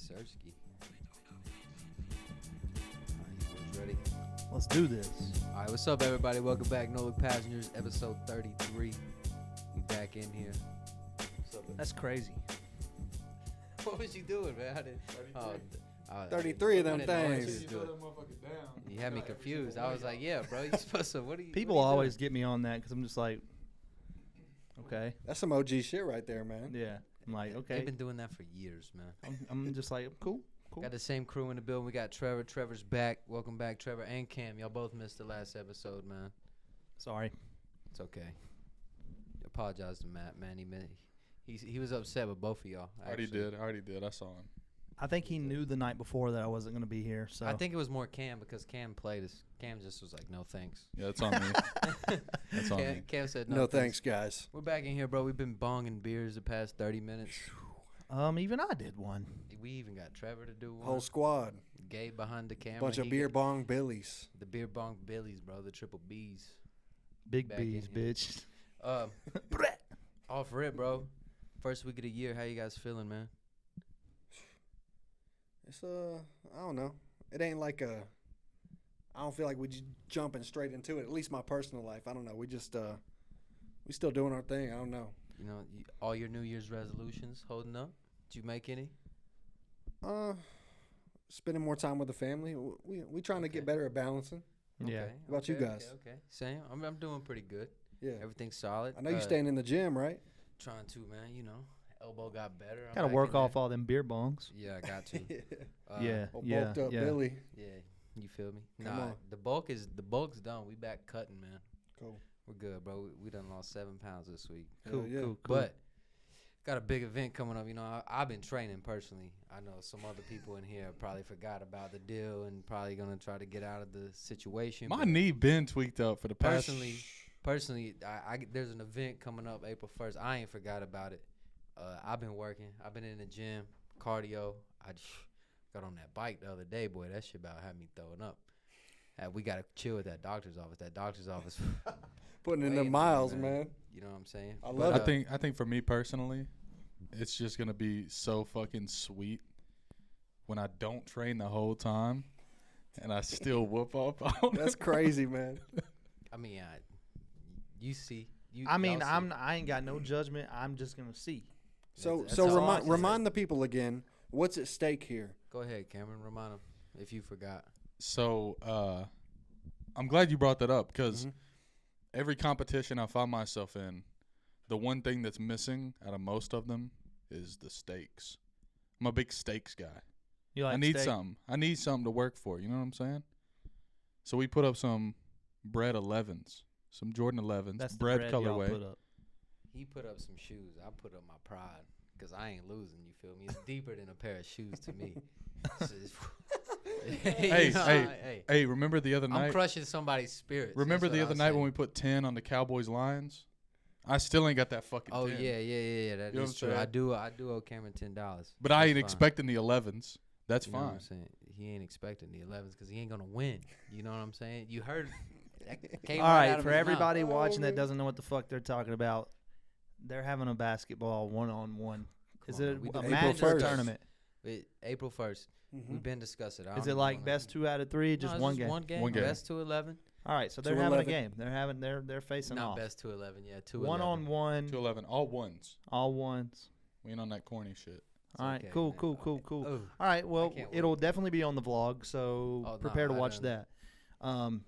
Yes, Sirski. Alright, ready? Let's do this. Alright, what's up, everybody? Welcome back, No Look Passengers, episode 33. We back in here. What's up? That's crazy. What was you doing, man? I didn't. 33 of them I didn't know what you things. was doing. You had me confused. I was like, yeah, bro, you supposed to. What are you? People what are you always get me on that because I'm just like, okay, That's some OG shit right there, man. yeah. I'm like, doing? okay. They've been doing that for years, man. I'm just like, cool. Got the same crew in the building. We got Trevor. Trevor's back. Welcome back, Trevor and Cam. Y'all both missed the last episode, man. Sorry. It's okay. Apologize to Matt, man. He was upset with both of y'all. I already did. I saw him. I think he knew the night before that I wasn't going to be here. So I think it was more Cam because Cam played us. Cam just was like, no thanks. Yeah, that's on me. That's on me. Cam said No thanks, guys. We're back in here, bro. We've been bonging beers the past 30 minutes. even I did one. We even got Trevor to do one. Whole squad. Gabe behind the camera. Bunch of beer bong billies. The beer bong Billies, bro. The triple B's. Big Back B's, in here. bitch. Off rip, bro. First week of the year. How you guys feeling, man? It's I don't know. It ain't like I don't feel like we just jumping straight into it. At least my personal life. I don't know. We just we still doing our thing. I don't know. You know, all your New Year's resolutions holding up? Did you make any? Spending more time with the family. We trying to get better at balancing. Yeah. Okay, How about you guys? Okay. Same. I'm doing pretty good. Yeah. Everything's solid. I know you staying in the gym, right? Trying to, man. You know, elbow got better. I'm Got to back work in off there. all them beer bongs. Yeah, I got to. Yeah. Old Yeah. bulked up Yeah. Billy. Yeah, you feel me? Come Nah, on. the bulk's done. We back cutting, man. Cool. We're good, bro. We done lost 7 pounds this week. Hell yeah. Cool. But got a big event coming up. You know, I've been training personally. I know some other people in here probably forgot about the deal and probably gonna try to get out of the situation. My but knee been tweaked up for the past. Personally, I there's an event coming up April 1st. I ain't forgot about it. I've been working. I've been in the gym, cardio. I just got on that bike the other day, boy. That shit about had me throwing up. We gotta chill at that doctor's office. That doctor's office. Putting in the waiting, miles, man. You know what I'm saying? I love But, it. I think for me personally, it's just gonna be so fucking sweet when I don't train the whole time and I still whoop up on That's it. crazy, man. I mean, you see. I mean, y'all see. I ain't got no judgment. I'm just going to see. So That's so all I can remind the people again. What's at stake here? Go ahead, Cameron. Remind them if you forgot. So I'm glad you brought that up because Mhm. every competition I find myself in, the one thing that's missing out of most of them is the stakes. I'm a big stakes guy. You like I need steak? something. I need something to work for. You know what I'm saying? So we put up some bread 11s, some Jordan 11s, That's the bread bread y'all colorway. put up. He put up some shoes. I put up my pride because I ain't losing. You feel me? It's deeper than a pair of shoes to me. Hey, remember the other I'm night? crushing somebody's spirits. Remember That's the what other I'll night say. when we put 10 on the Cowboys Lions? I still ain't got that fucking Oh 10. yeah. That You know is what I'm true. saying? I do owe Cameron $10. But I ain't That's fine. expecting the 11s. That's You know what fine. I'm saying? He ain't expecting the 11s because he ain't gonna win. You know what I'm saying? You heard. That came All right out right, of for his mouth. everybody watching that man. doesn't know what the fuck they're talking about, they're having a basketball one-on-one. Is Come on, it we a did- match April or a 1st. tournament? April 1st. Mhm. We've been discussing it. I Is don't it like wanna- best 2 out of 3, No, just it's one game? One game. One game. Best to 11. All right, so they're 2 having a 11. game. They're facing Not off. best to 11. Yeah, 2 One-on-one, 211, all ones. all ones. We ain't on that corny shit. All right, okay, cool. man. All Oh, right, well, can't it'll wait. definitely be on the vlog, so Oh, no, prepare to I watch done- that.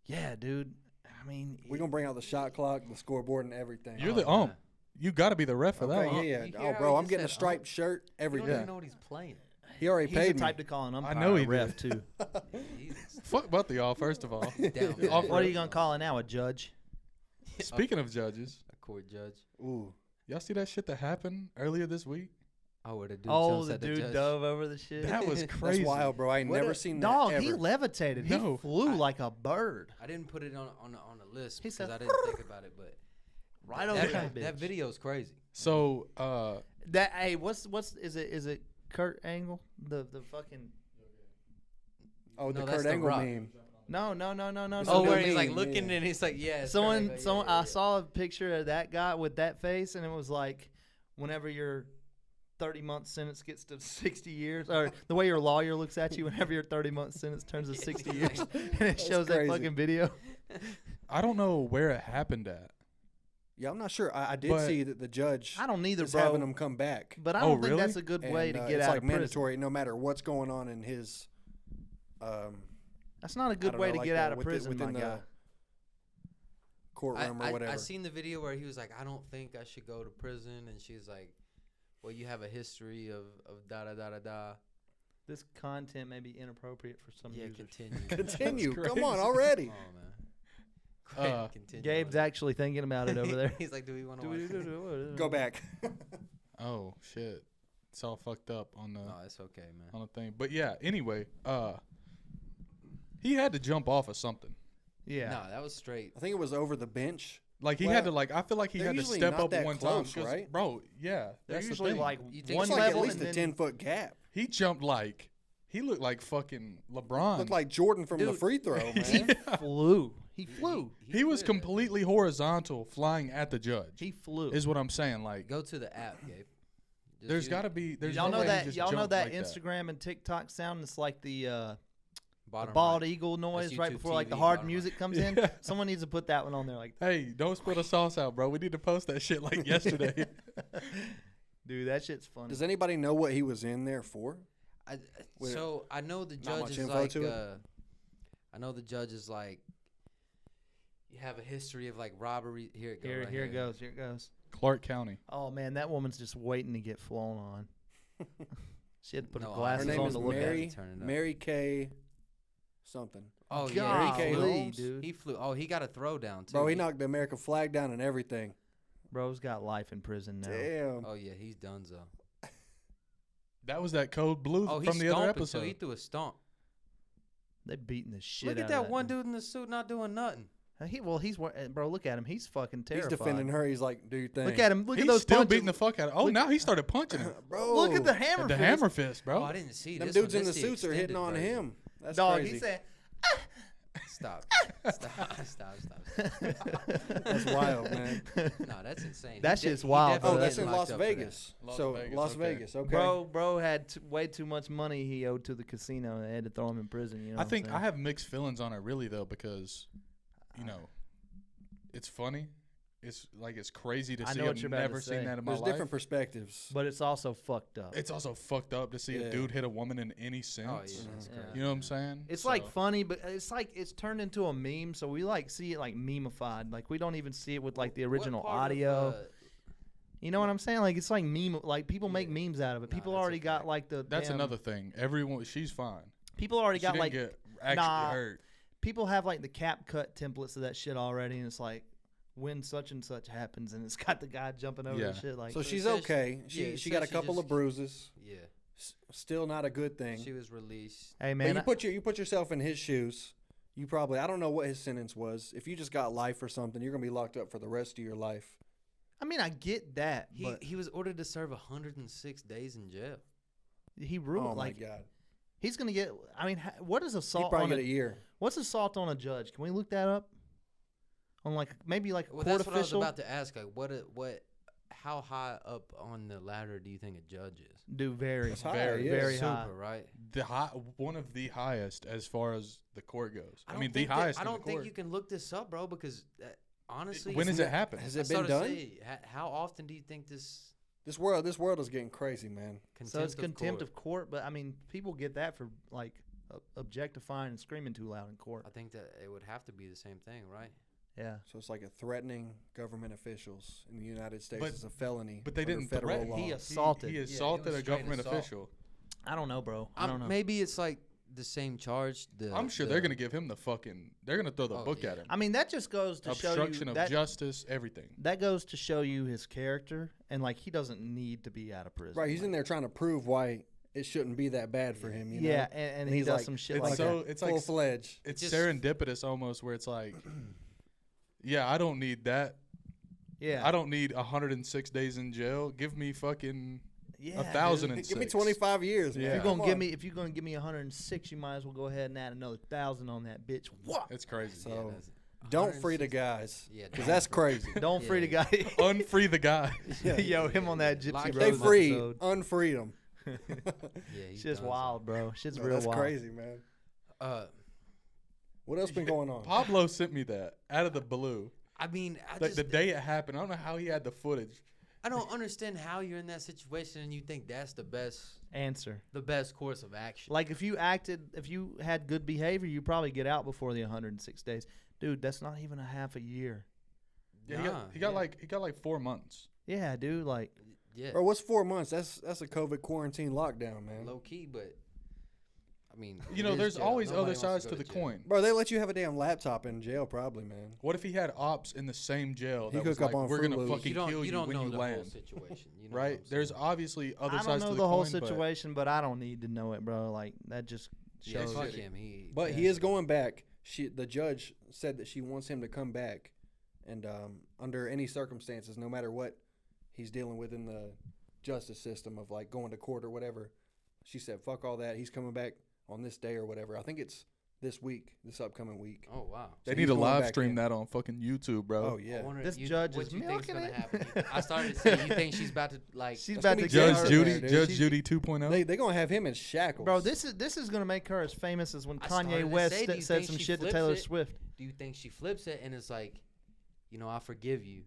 Yeah, dude. I mean, We're gonna bring out the shot clock, the scoreboard, and everything. You're Oh, the yeah. ump. You got to be the ref for that. Okay, huh? yeah, You yeah. hear Oh, how bro, he I'm just getting a said, striped shirt, you don't even everything. know what he's playing. He already he's paid the type me. to call an umpire. know he a ref did. too. He's Fuck both of y'all, first of all. down bad. Off What are you gonna call it now? A judge? Speaking of judges, A court judge. Ooh, y'all see that shit that happened earlier this week? Oh, where the dude Oh, jumps the at the dude judge. dove over the shit. That was that's crazy. wild, bro. I ain't What never a- seen that Dog, ever. he levitated. No. He flew like a bird. I didn't put it on the list He because said, I didn't think about it, but Right over that bitch. that video's crazy. So, That hey, what's is it Kurt Angle? The fucking Oh, the No, that's Kurt The Angle Rock. meme. no. It's Oh, a where good he's like meme, looking yeah. and he's like, yeah. it's someone Kurt Angle, I yeah. saw a picture of that guy with that face, and it was like whenever you're 30-month sentence gets to 60 years, or the way your lawyer looks at you whenever your 30-month sentence turns to 60 years, and it shows that crazy. fucking video. I don't know where it happened at. Yeah, I'm not sure. I did But- see that the judge I don't either, is bro. having him come back. But I Oh, don't think really? that's a good way And, to get it's out like of prison. mandatory no matter what's going on in his. That's not a I good don't way know, to like get the- out of within- prison, within my the guy. courtroom or whatever. I seen the video where he was like, I don't think I should go to prison, and she's like, well, you have a history of da da da da da. This content may be inappropriate for some Yeah, users. continue. Continue. That's Come on crazy. already. Oh man. Go ahead, continue. Gabe's actually thinking about it over there. He's like, do we want to watch it? Go back. Oh shit, it's all fucked up on the No, it's okay, man. on the thing. But yeah, anyway, he had to jump off of something. Yeah. No, that was straight. I think it was over the bench. Like he Well, had to like. I feel like he they're had to usually step not up that one close, time, 'cause, right? bro. Yeah, They're that's the usually thing. like You think one It's like level at least and a then 10-foot gap. He jumped like he looked like fucking LeBron. Looked like Jordan from the Dude. free throw, man. Yeah. flew. He flew. He was flew. completely horizontal, flying at the judge. He flew. Is what I'm saying. Like, Go to the app, Gabe. Just there's use- got to be. There's y'all no know way he that just y'all know jumped that like Instagram and TikTok sound? It's like the bottom bald right. eagle noise right YouTube before like the TV, hard bottom music right. comes in. Yeah. Someone needs to put that one on there. Like, Hey, don't spill the sauce out, bro. We need to post that shit like yesterday. dude, that shit's funny. Does anybody know what he was in there for? With- So I know the Not judge much is info like, to it? I know the judge is like, you have a history of like robbery. Here it goes. Here, right here it goes. Here it goes. Clark County. Oh man, that woman's just waiting to get flown on. She had to put No, her Her glasses name on is to look at Mary. it. Turn it up. Mary Kay something. Oh Golly, yeah, K. Holmes? dude. he flew. Oh, he got a throw down too. Bro, he knocked the American flag down and everything. Bro's got life in prison now. Damn. Oh yeah, he's donezo. That was that code blue Oh, he from the other stomping, episode. too. He threw a stomp. They beating the shit Look out at of that one dude in the suit not doing nothing. Bro, look at him. He's fucking terrified. He's defending her. He's like, do your thing. Look at him. Look He's at those still punches. beating the fuck out of. Oh, Look- now he started punching him. Bro. Look at the hammer. The fist. hammer fist, bro. Oh, I didn't see Them this dudes one. in the This suits are hitting extended on version. him. That's Dog, crazy. he said, Stop. Stop. That's wild, man. No, that's insane. That He de- shit's he wild, definitely Oh, bro. that's getting in locked Las up for that. Vegas. Las So Vegas, Las okay. Vegas. Okay. bro had way too much money he owed to the casino. They had to throw him in prison. You know I think what I I'm have mixed feelings on it, really, though, because, you know, it's funny. It's like it's crazy to I see. know what I've you're about to never say. seen that in my There's life. different perspectives. But it's also fucked up. It's also fucked up to see Yeah. a dude hit a woman in any sense. Oh yeah, that's Yeah. crazy. You know what I'm saying? It's So- like funny, but it's like it's turned into a meme. So we like see it like memeified. Like we don't even see it with like the What original part of, audio. You know what I'm saying? Like it's like meme. Like people make Yeah. memes out of it. Nah, People that's a already got fact. like the. That's damn- another thing. Everyone, she's fine. People already She got didn't like. get actually nah. hurt. People have like the cap cut templates of that shit already, and it's like when such and such happens, and it's got the guy jumping over Yeah. the shit. Like So So it she's says- okay. yeah, She it she got a says she couple just- of bruises. Yeah, Still not a good thing. she was released. hey But man, you put yourself in his shoes. You probably I don't know what his sentence was. If you just got life or something, you're gonna be locked up for the rest of your life. I mean I get that, He but he was ordered to serve 106 days in jail. he ruined Oh like my god. he's gonna get. I mean, what is He'd assault probably on get a a year. What's assault on a judge? Can we look that up? On like maybe like a Well, court that's what I was official. about to ask. Like, how high up on the ladder do you think a judge is? Do very, That's high, very, yeah. very Super, high. right? One of the highest as far as the court goes. I don't mean, the think that- highest. I in the don't think court. you can look this up, bro, because honestly, When does it happen? Has I it been started done? say, how often do you think this This world is getting crazy, man. contempt So it's of contempt court? of court, but I mean, people get that for like objectifying and screaming too loud in court. I think that it would have to be the same thing, right? Yeah. So it's like a threatening government officials in the United States But- is a felony. But they under didn't federal threaten. law. He assaulted. He Yeah, he assaulted was a straight government assault. official. I don't know, bro. I don't know. Maybe it's like the same charge. I'm sure they're gonna give him the fucking. They're gonna throw the Oh, book yeah. at him. I mean, that just goes to show Obstruction you of that justice, everything. that goes to show you his character, and like he doesn't need to be out of prison. Right, he's like, in there trying to prove why it shouldn't be that bad for him. You know? Yeah, and he he's does like- some shit It's like so that. it's like full fledged. it's just- serendipitous almost, where it's like, yeah, I don't need that. Yeah. I don't need 106 days in jail. Give me fucking Yeah, 1,006. Give me 25 years. Yeah. Man. If you're Come gonna give on. me, if you're gonna give me 106, you might as well go ahead and add another 1,000 on that bitch. What? It's crazy. So Don't free the 160 guys. Yeah, Because don't that's free- crazy. Don't free the guy. Unfree the guy. Yeah. Yo, him on that Gypsy Lock- Rose They free, episode. unfree them. Yeah, he's Shit's done wild, bro. Shit's Bro, real that's wild. crazy, man. something. What else been going on? Pablo sent me that out of the blue. I mean, I Like just the day it happened. I don't know how he had the footage. I don't understand how you're in that situation and you think that's the best course of action. Like if you had good behavior, you probably get out before the 106 days. Dude, that's not even a half a year. Yeah, he got like 4 months. Yeah, dude. Like, Yeah, Bro, what's 4 months? That's a COVID quarantine lockdown, man. low key, but I mean, You it know, is there's jail. always Nobody other wants sides go to the jail. coin. Bro, they let you have a damn laptop in jail, probably, man. What if he had ops in the same jail He that could was come like, on we're Fruit gonna Loops. fucking You don't, kill you you don't when know you the land, whole situation, you know right? what I'm There's saying? obviously other I don't sides know to the the whole coin, but situation, but I don't need to know it, bro. Like that just Yeah, shows. fuck him. He, But yeah. he is going back. The judge said that she wants him to come back, and under any circumstances, no matter what he's dealing with in the justice system of like going to court or whatever, she said, "Fuck all that. He's coming back on this day or whatever." I think it's this upcoming week. Oh wow. they So need he's to going live back stream in. that on fucking YouTube, bro. Oh yeah. I wonder This you, judge what is you think's milking gonna it. happen. I started to say, you think she's about to like? She's That's about gonna to be get Judge her- Judy- Judge She's- Judy 2.0. They gonna have him in shackles, Bro, this is gonna make her as famous as when I started Kanye to West say, do you said think some she shit to flips Taylor it? Swift. Do you think she flips it and it's like, I forgive you?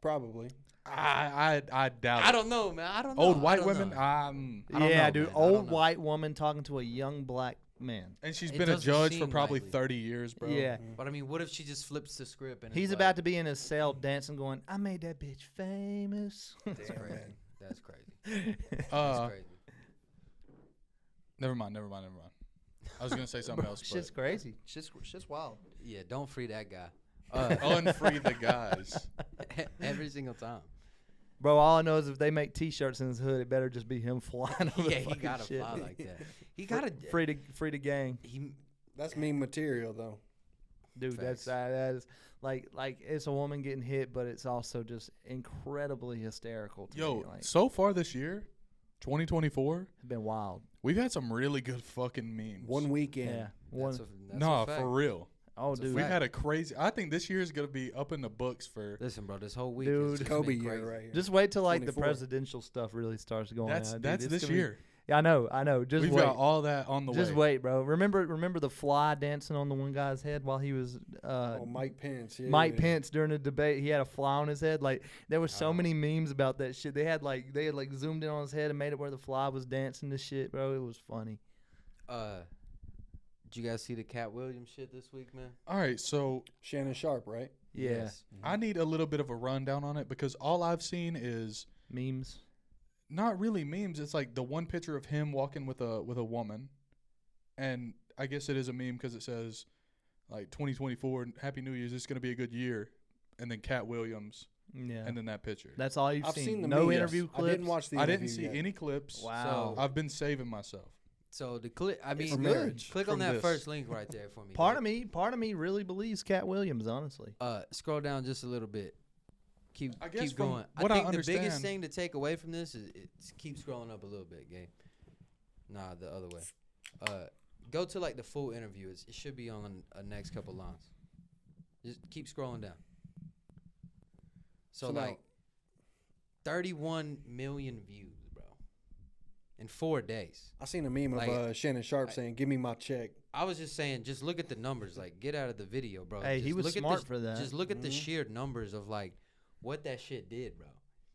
probably. I doubt I it. don't know, man. I don't know. Old I white don't women, know. I don't Yeah, know, dude. man. I don't Old know. white woman talking to a young black man. And she's It been a doesn't judge for seem probably likely. 30 years, bro. Yeah. But I mean, what if she just flips the script and He's it's about like, to be in his cell dancing, going, "I made that bitch famous." That's Damn, crazy. man. That's crazy. That's Uh, crazy. never mind. I was gonna say something else, Shit's but crazy. Shit's wild. Yeah, don't free that guy. unfree the guys. Every single time. Bro, all I know is if they make T-shirts in his hood, it better just be him flying. over Yeah, the he fucking gotta shit. fly like that. He gotta. free to gang, He. That's meme material, though. dude. Facts. That is like it's a woman getting hit, but it's also just incredibly hysterical. To Yo, me. Like, so far this year, 2024, it's been wild. we've had some really good fucking memes. 1 weekend. Yeah, one. That's a Nah, fact. for real. Oh, It's a dude. We've fact. had a crazy. I think this year is gonna be up in the books for. Listen, bro. This whole week. Dude. has just Kobe been year crazy. right here. Just wait till like the 24. presidential stuff really starts going. That's on, dude. that's It's this gonna be- year. Yeah, I know. Just We've wait. got all that on the way. Just wait, bro. Remember the fly dancing on the one guy's head while he was Oh, Mike Pence. Yeah. Mike Pence during the debate. He had a fly on his head. Like there was so Oh. many memes about that shit. They had like zoomed in on his head and made it where the fly was dancing to shit, bro. It was funny. Did you guys see the Cat Williams shit this week, man? All right, so Shannon Sharp, right? Yeah, Yes. I need a little bit of a rundown on it because all I've seen is memes. not really memes. It's like the one picture of him walking with a woman, and I guess it is a meme because it says like 2024 Happy New Year's. It's gonna be a good year, and then Cat Williams, Yeah, and then that picture. that's all you've I've seen the no memes. interview I clips. didn't watch the I interview didn't see yet. any clips. Wow. I've been saving myself. So the clip. I mean, For marriage. click on From that this. first link right there for me. Part of me really believes Cat Williams. Honestly, Scroll down just a little bit. Keep I guess keep from going. what I think the biggest understand- thing to take away from this is keep scrolling up a little bit, Gabe. Nah, the other way. Go to like the full interview. It should be on a next couple lines. Just keep scrolling down. So So now- like 31 million views, bro, in 4 days. I seen a meme Like, of Shannon Sharp saying, "Give me my check." I was just saying, just look at the numbers. Like, get out of the video, bro. Hey, Just he was look at smart the- for that. Just look at the Mhm. sheer numbers of like what that shit did, bro.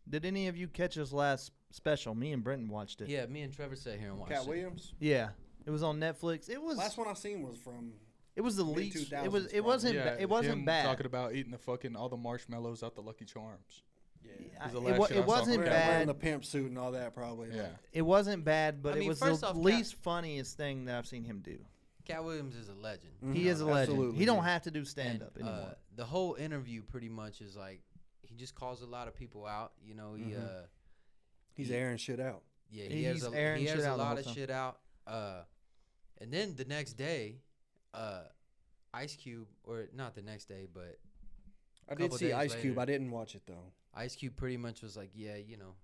did any of you catch his last special? Me and Brenton watched it. Yeah, me and Trevor sat here and watched Cat it. Williams. Yeah, it was on Netflix. It was Last one I seen was from. it was the mid- least. It 2000s was it probably. wasn't Yeah, it wasn't him bad. talking about eating the fucking all the marshmallows out the Lucky Charms. Yeah. was the It last wa- shit it I saw wasn't from him. Wearing bad. the pimp suit and all that, probably. Yeah. like- It wasn't bad, but I mean, it was first the off, Cat- least funniest thing that I've seen him do. Cat Williams is a legend. Mhm. He is a legend. Absolutely, He don't yeah. have to do stand up And, anymore. the whole interview pretty much is like he just calls a lot of people out. You know, He's airing shit out. yeah, He's airing he shit airs out a the lot whole of time. shit out. And then the next day, Ice Cube, or not the next day, but I did Couple see days Ice Cube. later. I didn't watch it though. Ice Cube pretty much was like, yeah, you know,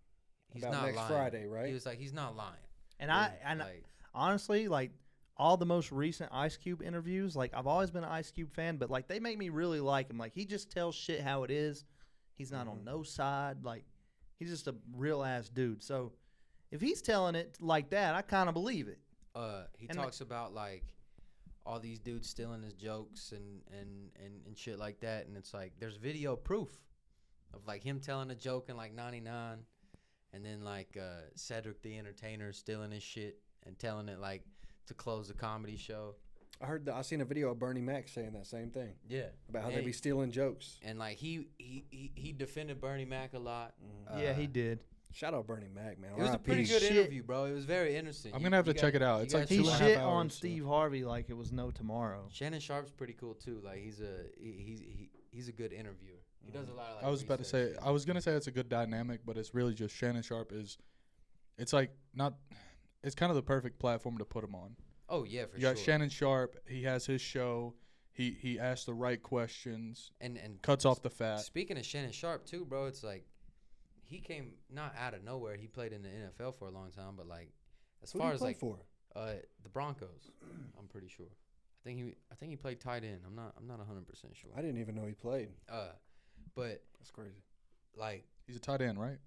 he's About not next lying. Friday, right? He was like, he's not lying. And Yeah, I like, honestly, like all the most recent Ice Cube interviews, like I've always been an Ice Cube fan, but like they make me really like him. Like he just tells shit how it is. He's not on no side. Like he's just a real ass dude. So if he's telling it like that, I kind of believe it. He And talks about like all these dudes stealing his jokes and shit like that, and it's like there's video proof of like him telling a joke in like '99, and then like Cedric the Entertainer stealing his shit and telling it like to close the comedy show. I seen a video of Bernie Mac saying that same thing. Yeah, About how they be stealing jokes. and like he defended Bernie Mac a lot. Yeah, he did. Shout out Bernie Mac, man. It was a R.I.P. pretty good Shit. interview, bro. It was very interesting. I'm gonna have to check it out. you It's like guys He 2.5 shit hours, on so- Steve Harvey like it was no tomorrow. Shannon Sharp's pretty cool too. Like he's a good interviewer. He does a lot of like I was about to say, research. I was gonna say it's a good dynamic, but it's really just Shannon Sharp is. It's like not. It's kind of the perfect platform to put him on. Oh yeah, for You sure. got Shannon Sharp. He has his show. He asks the right questions. and Cuts off the fat. Speaking of Shannon Sharp too, bro, it's like he came not out of nowhere. He played in the NFL for a long time, but like as Who far do you as play like for? the Broncos, I'm pretty sure. I think he played tight end. I'm not 100% sure. I didn't even know he played. But That's crazy. like He's a tight end, right?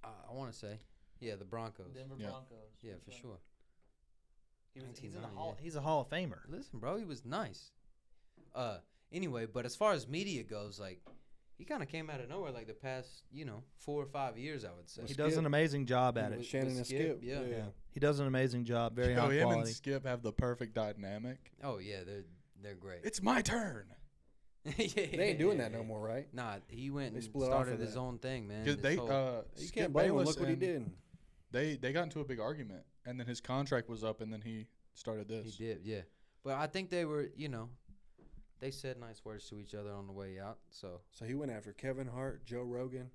I want to say, yeah, the Broncos. Denver Yeah. Broncos. Yeah, for sure. He's, in 1990, the hall, yeah. he's a Hall of Famer. Listen, bro, he was nice. Anyway, but as far as media goes, like he kind of came out of nowhere like the past, 4 or 5 years, I would say. He does an amazing job at With- it. Shannon and Skip. yeah. He does an amazing job. Very Yo, high him and quality. Skip have the perfect dynamic. Oh yeah, they're great. It's my turn. They They ain't doing that no more, right? Nah, he went They and split off started of his that. own thing, man. Because This they whole- You Skip can't blame him. Bayless Look what he and did. They got into a big argument, and then his contract was up, and then he started he this. did, yeah. But I think they were, they said nice words to each other on the way out. So So he went after Kevin Hart, Joe Rogan,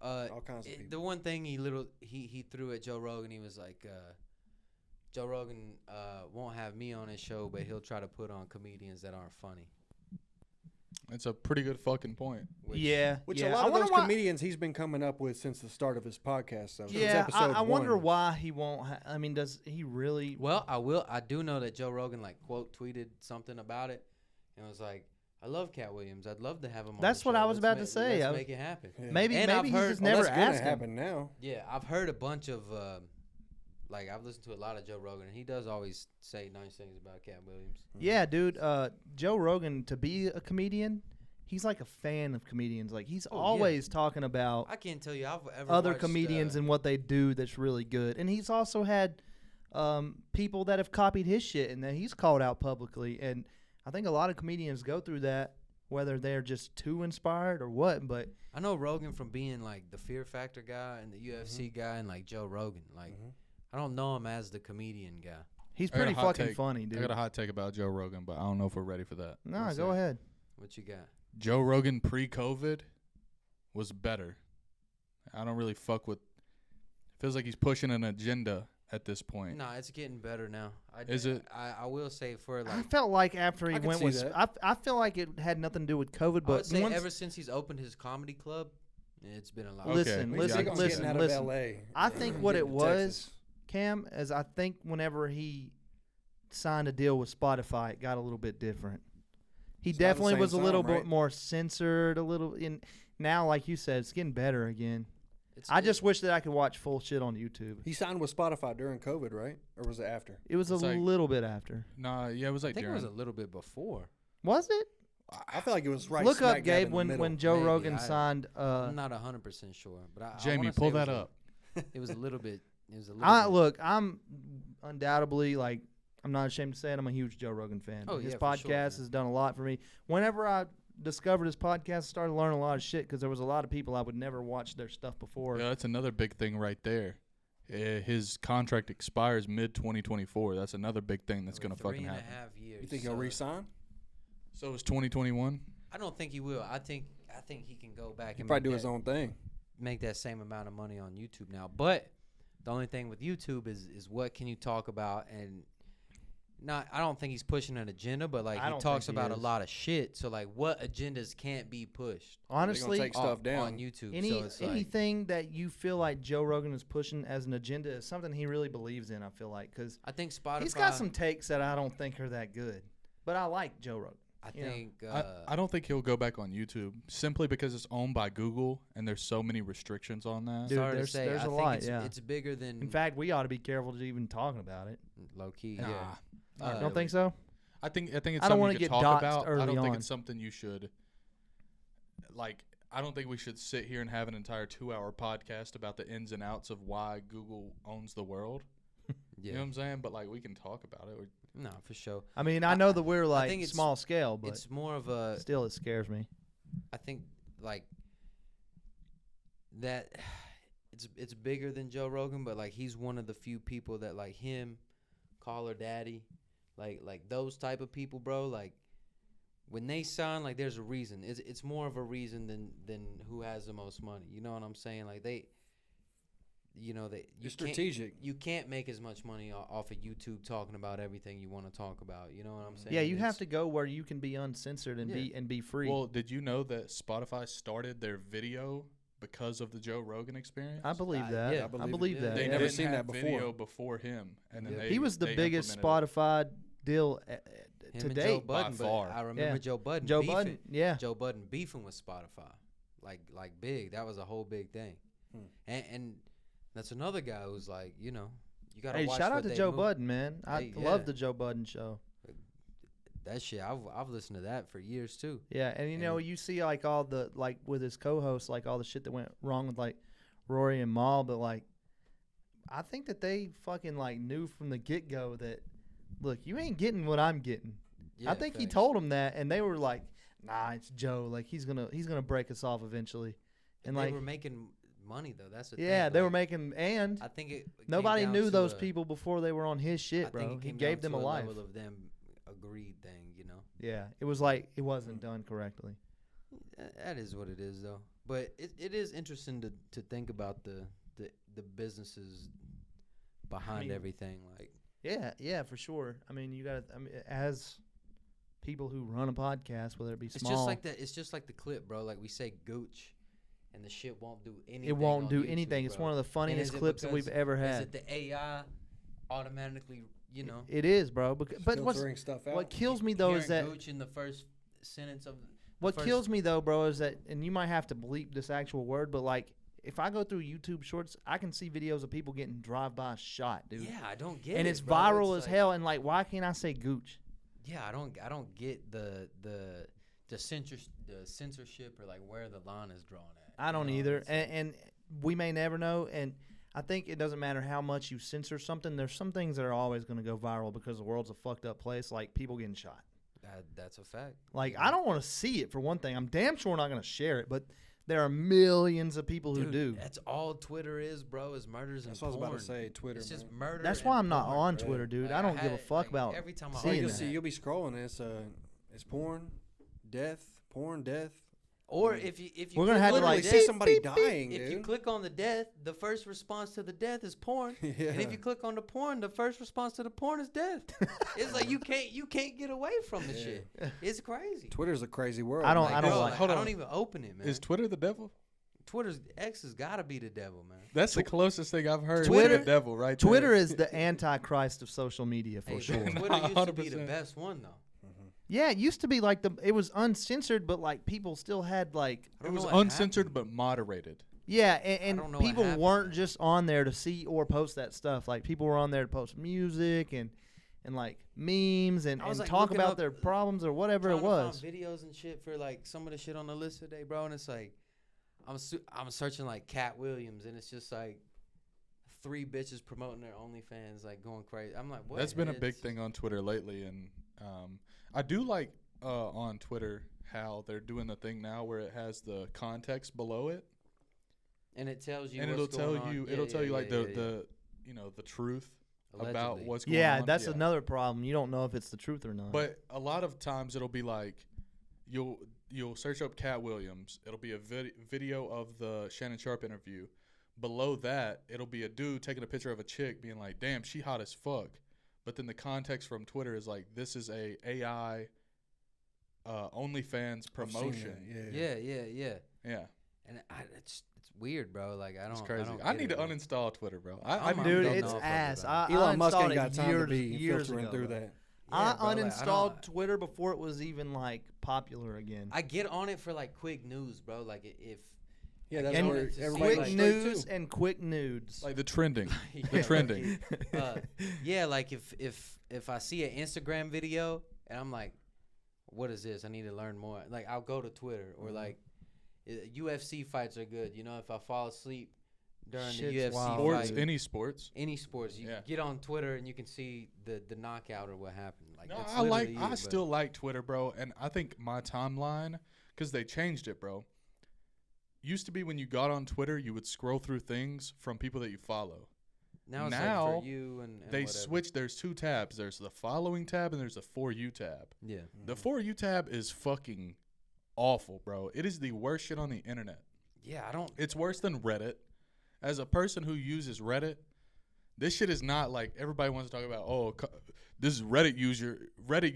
all kinds of people. the one thing he threw at Joe Rogan, he was like, Joe Rogan won't have me on his show, but he'll try to put on comedians that aren't funny. It's a pretty good fucking point. Which, Yeah. Which yeah. a lot I of wonder those why- comedians he's been coming up with since the start of his podcast. So since Yeah, episode I wonder one. why he won't. I mean, does he really? Well, I do know that Joe Rogan like quote tweeted something about it, and was like, "I love Cat Williams. I'd love to have him on." That's the what show. I was about to Let's say. Let's make it happen. Yeah. Maybe And I've he's heard- just Well, never that's gonna asked him. happen now. Yeah, I've heard a bunch of like I've listened to a lot of Joe Rogan, and he does always say nice things about Cat Williams. Yeah, dude. Joe Rogan, to be a comedian, he's like a fan of comedians. Like he's Oh, yeah. always talking about I can't tell you I've ever other watched, comedians and what they do that's really good. And he's also had people that have copied his shit and that he's called out publicly. And I think a lot of comedians go through that, whether they're just too inspired or what. But I know Rogan from being like the Fear Factor guy and the UFC guy, and like Joe Rogan. Like I don't know him as the comedian guy. he's I got a pretty hot fucking take. funny, I dude. got a hot take about Joe Rogan, but I don't know if we're ready for that. No, What's go that? ahead. What you got? Joe Rogan pre-COVID was better. I don't really fuck with. Feels like he's pushing an agenda at this point. Nah, it's getting better now. Is it? I will say for I like felt like after he I could went see with, that. I feel like it had nothing to do with COVID, I would but say once, ever since he's opened his comedy club, it's been a lot. Okay. listen, Yeah, He's listen, big on listen, getting out listen. of LA. I think and what it getting to was, Texas. Cam, is I think whenever he signed a deal with Spotify, it got a little bit different. He It's not the definitely same was a little sound, right? bit more censored, a little. In now, like you said, it's getting better again. It's, I just wish that I could watch full shit on YouTube. He signed with Spotify during COVID, right? Or was it after? It was a It's like- little bit after. Nah, yeah, it was I like think it during. was a little bit before. Was it? I feel like it was right. Look smack up, dab Gabe, in the when middle. Joe Maybe, Rogan I- signed. I'm not 100% sure, but I Jamie, wanna say pull it was that a- up. It was a little bit. It was a little. bit. Look, I'm undoubtedly like I'm not ashamed to say it. I'm a huge Joe Rogan fan. Oh, His yeah, for sure, podcast man. has done a lot for me. Whenever I discovered his podcast, I started learning a lot of shit because there was a lot of people I would never watch their stuff before. Yeah, that's another big thing right there. His contract expires mid 2024. That's another big thing that's Over gonna fucking 3.5 happen. years. You think he'll so re-sign? So is 2021. I don't think he will. I think he can go back He'll and probably do make his own thing. make that same amount of money on YouTube now. But the only thing with YouTube is what can you talk about, and I don't think he's pushing an agenda, but like I he don't talks think he about a is. lot of shit. So like, what agendas can't be pushed Honestly, take stuff down on YouTube? Any so it's like, anything that you feel like Joe Rogan is pushing as an agenda is something he really believes in. I feel like because I think Spotify. he's got some takes that I don't think are that good, but I like Joe Rogan. I you know. think. I don't think he'll go back on YouTube simply because it's owned by Google and there's so many restrictions on that. Dude, sorry to there's- say, there's I a think lot, It's, yeah. it's bigger than. In fact, we ought to be careful to even talking about it. low key. Nah. Yeah. Don't think so? I think it's I don't something wanna you get could talk doxxed about. I early don't think on. it's something you should like. I don't think we should sit here and have an entire 2-hour podcast about the ins and outs of why Google owns the world. Yeah. You know what I'm saying? But like we can talk about it. No, for sure. I mean, I know that we're like think it's- small scale, but It's more of a. still, it scares me. I think like that. It's bigger than Joe Rogan, but like he's one of the few people that like him, Call Her Daddy, like those type of people, bro. Like when they sign, like there's a reason. It's more of a reason than who has the most money. You know what I'm saying? Like they, you know, they You're strategic. You can't make as much money off of YouTube talking about everything you want to talk about. You know what I'm saying? Yeah, you have It's- to go where you can be uncensored and be free. Well, did you know that Spotify started their video because of the Joe Rogan experience? I believe that. yeah, I believe yeah. that. They yeah. never didn't seen have that before. video before him, and then Yeah. they, He was the they biggest implemented it. Spotify deal him to and date. Joe Budden, By but far. I remember Yeah. Joe Budden. Joe beefing. Budden, yeah. Joe Budden beefing with Spotify, like big. That was a whole big thing, and that's another guy who's like, you know, you gotta Hey, watch shout what out to they Joe move. Budden, man. I Hey, love yeah. the Joe Budden show. That shit, I've listened to that for years too. Yeah, and you know, you see like all the like with his co-hosts, like all the shit that went wrong with like Rory and Maul, but like I think that they fucking like knew from the get go that look, you ain't getting what I'm getting. Yeah, I think he facts. told them that, and they were like, "Nah, it's Joe. Like he's gonna break us off eventually." And they like, were making money though. That's the yeah, thing. they were like, making, and I think it. nobody came down knew to those a- people before they were on his I shit, think bro. it He came gave down them to a life. level of them agreed thing, you know. Yeah, it was like it wasn't done correctly. That is what it is though. But it is interesting to think about the businesses behind mean, everything. Like Yeah, for sure. I mean, you got to. I mean, as people who run a podcast, whether it be it's small, just like that. It's just like the clip, bro. Like we say gooch, and the shit won't do anything. it won't on do YouTube, anything. It's bro. one of the funniest is it clips that we've because- ever Is had. it the AI automatically, you know? It is, bro. But what's Filtering stuff out. what kills me though is that hearing gooch in the first sentence of what first- kills me though, bro, is that, and you might have to bleep this actual word, but like if I go through YouTube Shorts, I can see videos of people getting drive-by shot, dude. Yeah, I don't get it. And it's bro. viral It's as like- hell. And like, why can't I say gooch? Yeah, I don't get the censorship or like where the line is drawn at. I don't you know? either. It's like- And we may never know. And I think it doesn't matter how much you censor something. There's some things that are always going to go viral because the world's a fucked up place, like people getting shot. that's a fact. Like, you I know? don't want to see it for one thing. I'm damn sure not going to share it, but there are millions of people who Dude, do. That's all Twitter is, bro. Is murders and That's what I was about to porn. say. Twitter. It's just man. murder. That's and why I'm not porn, on bro. Twitter, dude. Like, I don't give a had- fuck like, about every time I seeing You'll open that. see. that. You'll be scrolling. And it's porn, death, porn, death. Or if you We're gonna click have to, on Literally like, the see death- somebody dying, if dude. you click on the death, the first response to the death is porn. Yeah. And if you click on the porn, the first response to the porn is death. It's like you can't get away from the shit. It's crazy. Twitter's a crazy world. I don't- man. I don't bro, like- hold I on. don't even open it, man. Is Twitter the devil? Twitter's X has got to be the devil, man. That's the closest thing I've heard Twitter- to the devil, right there. Twitter is the antichrist of social media for Hey, sure. but Twitter used to be the 100%. best one though. Yeah, it used to be like it was uncensored, but like people still had like, I It don't was know what uncensored happened. but moderated. yeah, don't and know what people happened, weren't man. just on there to see or post that stuff. Like people were on there to post music and like memes and, I was, like, talk looking about up- their problems or whatever it Trying to find was. videos and shit for like some of the shit on the list today, bro. And it's like I'm searching like Cat Williams, and it's just like 3 bitches promoting their OnlyFans, like going crazy. I'm like, what? That's been a big It's- thing on Twitter lately, and I do like on Twitter how they're doing the thing now where it has the context below it, And it tells you, and what's it'll tell going on. you Yeah, it'll yeah, tell you yeah, like yeah, the you know the truth about Allegedly. what's going Yeah, on. that's another problem. You don't know if it's the truth or not. But a lot of times it'll be like you'll search up Cat Williams. It'll be a video of the Shannon Sharp interview. Below that, it'll be a dude taking a picture of a chick being like, "Damn, she hot as fuck." but then the context from Twitter is like, this is a AI OnlyFans promotion. Yeah. Yeah. And it's weird, bro. Like I don't. It's crazy. don't I get need it, to bro. uninstall Twitter, bro. I'm Dude, done it's off of it, ass. bro. I Elon Musk ain't uninstalled got it time years, to be years filtering ago, through bro. that. Yeah, I bro, like, uninstalled Twitter before it was even like popular again. I get on it for like quick news, bro. Like if Yeah, I that's get on where it to see, everybody Quick like, news and quick nudes. Like the trending. Yeah, The trending. yeah, like if I see an Instagram video and I'm like, what is this? I need to learn more. Like I'll go to Twitter or like UFC fights are good. You know, if I fall asleep during Shit's the UFC wild. Sports, fight, any sports. sports, you Yeah. get on Twitter and you can see the knockout or what happened. Like No, that's I literally I it, still like Twitter, bro. And I think my timeline, because they changed it, bro. Used to be when you got on Twitter, you would scroll through things from people that you follow. now it's now, like for you and They whatever. switched. There's two tabs. There's the following tab and there's a For You tab. Yeah. The For You tab is fucking awful, bro. It is the worst shit on the internet. Yeah, I don't. It's worse than Reddit. As a person who uses Reddit, this shit is not like everybody wants to talk about. Oh, this is Reddit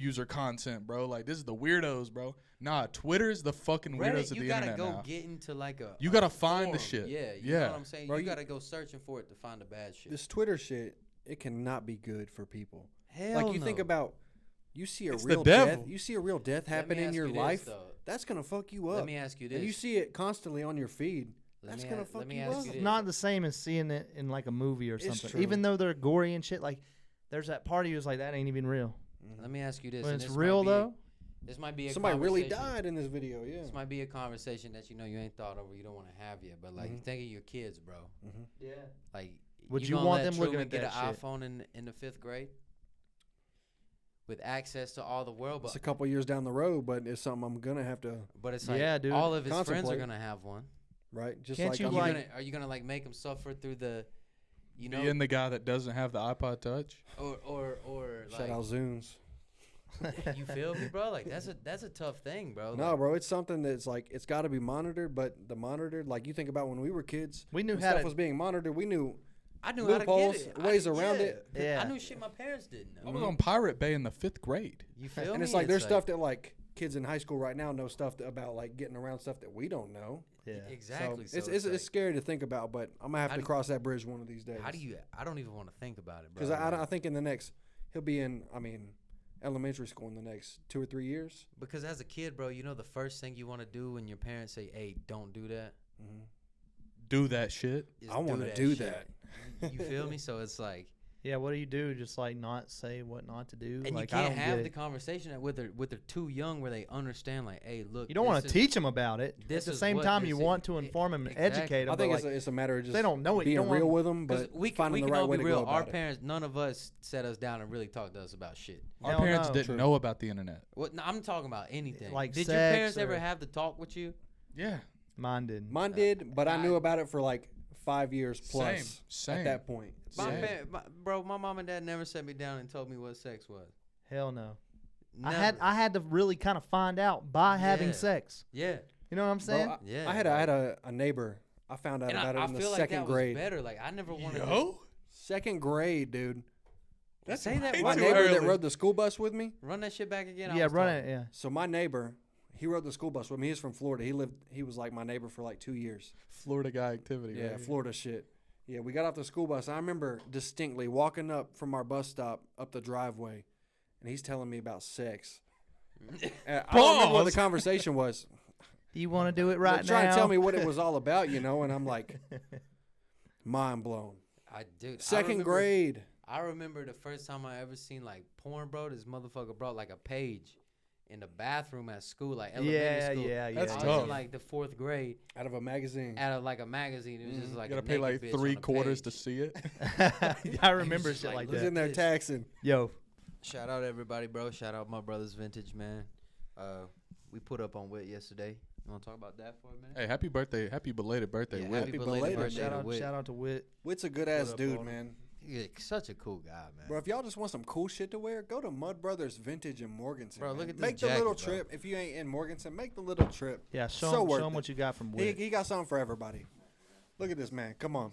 user content, bro. Like this is the weirdos, bro. Nah, Twitter's the fucking weirdos Reddit, of you the gotta internet go now. get into like a. You a gotta find the forum. shit. Yeah, you Yeah. know what I'm saying. Bro, you you- gotta go searching for it to find the bad shit. This Twitter shit, it cannot be good for people. Hell Like you no. think about, you see a It's the real death. devil. You see a real death Let me happen in ask your you this, life. though. That's gonna fuck you up. Let me ask you this. And you see it constantly on your feed. Let That's me gonna a- fuck let me you ask up. you It's this. not the same as seeing it in like a movie or It's something. true. Even though they're gory and shit, like there's that party who's like that ain't even real. Let me ask you this. When and it's this real might be, though, this might be a Somebody really conversation- died in this video. Yeah. This might be a conversation that you ain't thought over. You don't want to have yet, but like you Mhm. think of your kids, bro. yeah. Like, Would you gonna want let them looking Truman at get that an shit? iPhone in the 5th grade with access to all the world? It's But a couple years down the road, but it's something I'm gonna have to, it's like Yeah, dude. all of his friends are Contemplate. gonna have one. right? Just Can't like you, I'm like- Are you gonna like make them suffer through the, you know, Being the guy that doesn't have the iPod Touch. or shout like out Zunes. you feel me, bro? Like that's a tough thing, bro. No, Like, bro, it's something that's like it's got to be monitored. But the monitored, like you think about when we were kids, We knew when how stuff to. was being monitored. We knew I knew how to loopholes, get it. ways around it. 'cause Yeah. I knew shit my parents didn't I know. was on Pirate Bay in the 5th grade. You feel and me? it's like there's stuff that like kids in high school right now know stuff about like getting around stuff that we don't know. Yeah. exactly. So, So it's like, scary to think about, but I'm gonna have How to do- cross that bridge one of these days. how do you? I don't even want to think about it, bro. Because Like, I think in the next he'll be in elementary school in the next 2 or 3 years. because as a kid, bro, you know the first thing you want to do when your parents say, "Hey, don't do that." Do that shit. Is I want to do shit. that. You feel me? So it's like, Yeah. What do you do? Just like not say what not to do. and like you I can't don't have get the it. conversation with they're too young where they understand. Like, hey, look, You don't want to teach them about it. At this the is same what time, this you is. want to inform them and Exactly. educate them. I think like, it's a matter of just they don't know it. You being don't real want, with them, because but we finding can the right all way be to real. go Our about it. parents, none of us sat us down and really talked to us about shit. Our Hell parents no. didn't True. know about the internet. What? No, I'm talking about anything. Like did your sex parents ever or- have the talk with you? Yeah. Mine didn't. Mine did, but I I- knew about it for like 5 years plus Same. at that point. My, Same. bro, my mom and dad never sat me down and told me what sex was. Hell no. Never. I had to really kind of find out by having Yeah. sex. Yeah. You know what I'm Bro, saying? Yeah, I had a neighbor. I found out And about I it in the feel like second that was grade. better. Like I never wanted to Yo? Second grade, dude. That's say that way My too neighbor that early. rode the school bus with me. run that shit back again. I Yeah, was run talking. it. Yeah. So my neighbor, he rode the school bus with me. He's from Florida. He was like my neighbor for like 2 years. Florida guy activity. Yeah, right? Florida shit. Yeah, we got off the school bus. I remember distinctly walking up from our bus stop up the driveway, and he's telling me about sex. And I don't remember what the Pause. conversation was. Do you want to do it They're right trying now? to tell me what it was all about, you know, and I'm like, mind blown. Dude, Second grade. I remember the first time I ever seen like porn, bro. This motherfucker brought like a page in the bathroom at school, like elementary Yeah, school. yeah, yeah. That's I was tough. in like the 4th grade Out of a magazine. out of like a magazine. It was just like You gotta a pay naked like bitch on a 3/4 to page. see it. I remember just shit like, like look He's that. in there this. taxing. Yo, Shout out everybody, bro. Shout out my brother's vintage, man. We put up on Wit yesterday. You want to talk about that for a minute? Hey, happy birthday. Happy belated birthday, Yeah, Whit. happy Happy belated belated. birthday shout to out, Wit. shout out to Wit. Whit's a good ass up dude, on man. Yeah, such a cool guy, man. Bro, if y'all just want some cool shit to wear, go to Mud Brothers Vintage in Morganton. Bro, man. look at this Make the little jacket, bro. trip. If you ain't in Morganton, make the little trip. Yeah, So show worth him it. what you got from He, Wit. he got something for everybody. Look at this man. Come on.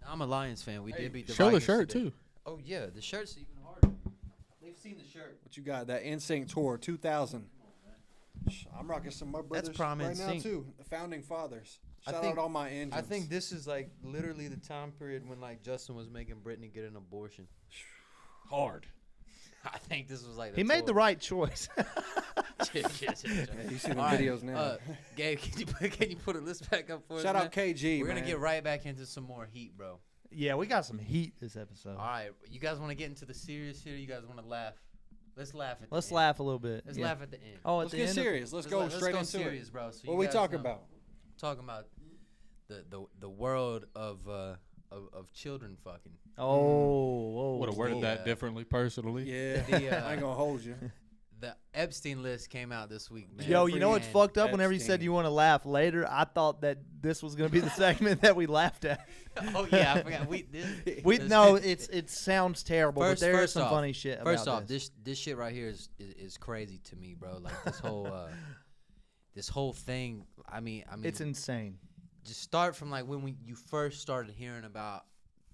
I'm a Lions fan. We did beat the Show the Vikings shirt today. too. Oh yeah, the shirt's even harder. They've seen the shirt. What you got? That NSYNC tour 2000. I'm rocking some of my brothers Prom right now NSYNC. too. The founding fathers. I Shout think- out all my engines. I think this is like literally the time period when like Justin was making Britney get an abortion. Hard. I think this was like He made the right choice. Yeah, you see the All right, videos now. Gabe, can you put a list back up for us? Shout man? out KG. We're gonna man. get right back into some more heat, bro. Yeah, we got some heat this episode. All right, you guys want to get into the serious here? You guys want to laugh? Let's laugh at. Let's the end. laugh a little bit. Let's yeah. laugh at the end. Oh, at Let's the get end. serious. Let's go straight let's go into serious, it. bro. So What you we guys talking know- about? Talking about the world of children fucking. Oh, whoa. Would have worded the, that differently, personally. Yeah, The, I ain't gonna hold you. The Epstein list came out this week, man. Yo, you know what's And- fucked up? Whenever you said Epstein. you want to laugh later, I thought that this was gonna be the segment that we laughed at. Oh yeah, I forgot. We no, it sounds terrible, First- but there is first some off- funny shit First about off, this. this shit right here is crazy to me, bro. Like this whole thing. I mean, It's insane. just start from like when you first started hearing about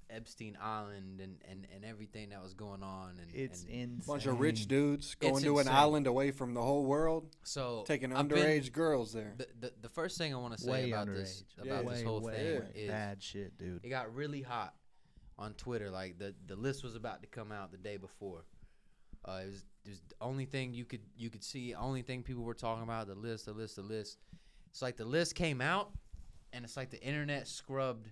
Epstein Island and everything that was going on, and It's and insane. Bunch of rich dudes going It's to an insane. island away from the whole world, so taking I've been- underage girls there. The first thing I want to say Way about underage. this Yeah. this whole way, thing way is bad shit, dude. it got really hot on Twitter. Like the list was about to come out the day before. It was the only thing you could see. Only thing people were talking about the list. It's like the list came out, and it's like the internet scrubbed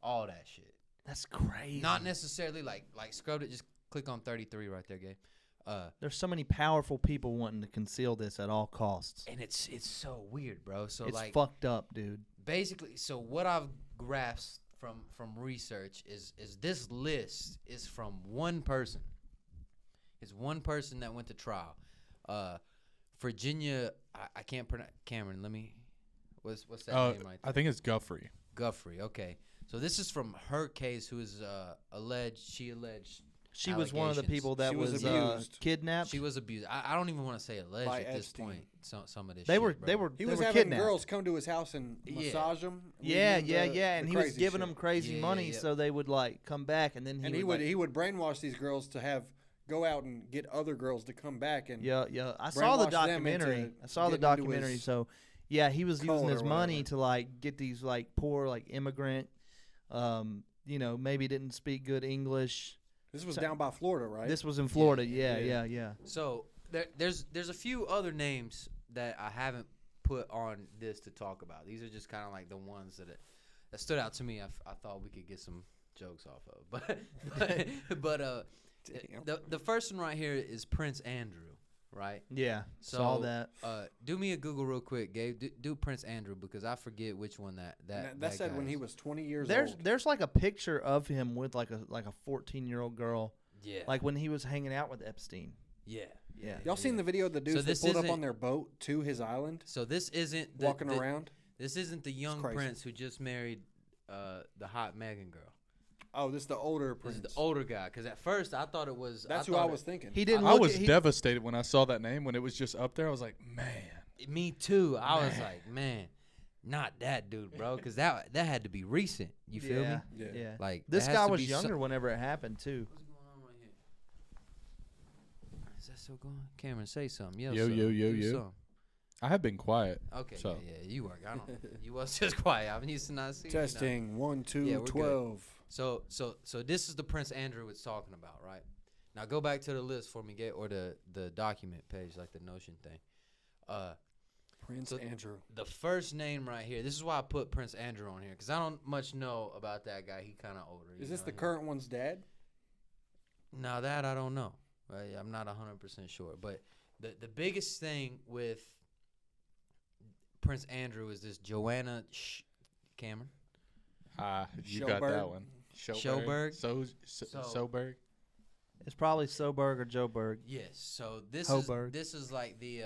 all that shit. That's crazy. Not necessarily like scrubbed it. Just click on 33 right there, Gabe. There's so many powerful people wanting to conceal this at all costs. And it's so weird, bro. So It's like fucked up, dude. basically, so what I've grasped from research is this list is from one person. It's one person that went to trial. Virginia, I can't pronounce. Cameron, let me. What's that name right there? I think it's Guffrey. Guffrey. Okay, so this is from her case, who is alleged. She She was one of the allegations. people that She was was abused. kidnapped. She was abused. I don't even want to say alleged By at this Epstein. point. Some of this. They shit, were bro. they were He they was were having kidnapped. girls come to his house and Yeah. massage him. Yeah, and he was giving them crazy Yeah, money yeah. so they would like come back, and then And he would brainwash these girls to go out and get other girls to come back and yeah. I saw the brainwash them documentary. into I saw the getting into documentary. his So yeah, he was using code his or money whatever. to like get these like poor like immigrant, maybe didn't speak good English. This was So- down by Florida, right? This was in Florida. yeah, Yeah. So there's a few other names that I haven't put on this to talk about. These are just kind of like the ones that stood out to me. I thought we could get some jokes off of, but Damn. the first one right here is Prince Andrew, right? Yeah. So Saw that. Do me a Google real quick, Gabe. Do Prince Andrew because I forget which one that That said guy when he is. was 20 years There's old. there's like a picture of him with like a 14-year-old girl, Yeah, like when he was hanging out with Epstein. yeah. Y'all seen the video of the dudes that this pulled up isn't- on their boat to his island, So this isn't walking around? This isn't the young crazy. prince who just married the hot Megan girl. Oh, this is the older This prince. is the older guy. Because at first I thought it was. That's who I was thinking. He didn't. I look was at, he, devastated when I saw that name when it was just up there. I was like, man. Me too. I was like, man, not that dude, bro. Because that had to be recent. You feel me? Yeah. Yeah. Like This there has guy to was be younger whenever it happened too. What's going on right here? Is that still going? Cameron, say something. Yo, Yo, something. yo, yo, Do yo. something. I have been quiet. Okay, So. yeah, you work. I don't. You was just quiet. I'm used to not seeing you now. Testing 1, 2, Yeah, we're good. 12. So this is the Prince Andrew it's talking about, right? Now go back to the list for me, or the document page, like the Notion thing. Prince So- Andrew. The first name right here. This is why I put Prince Andrew on here because I don't much know about that guy. He kind of older. Is you this know, the he- current one's dad? Now that I don't know. I'm not 100% sure, but the biggest thing with Prince Andrew is this Joanna Cameron. You got Schoberg? that one. Schoberg? Soberg. It's probably Soberg or Joe Yes. So this Hoberg. is like the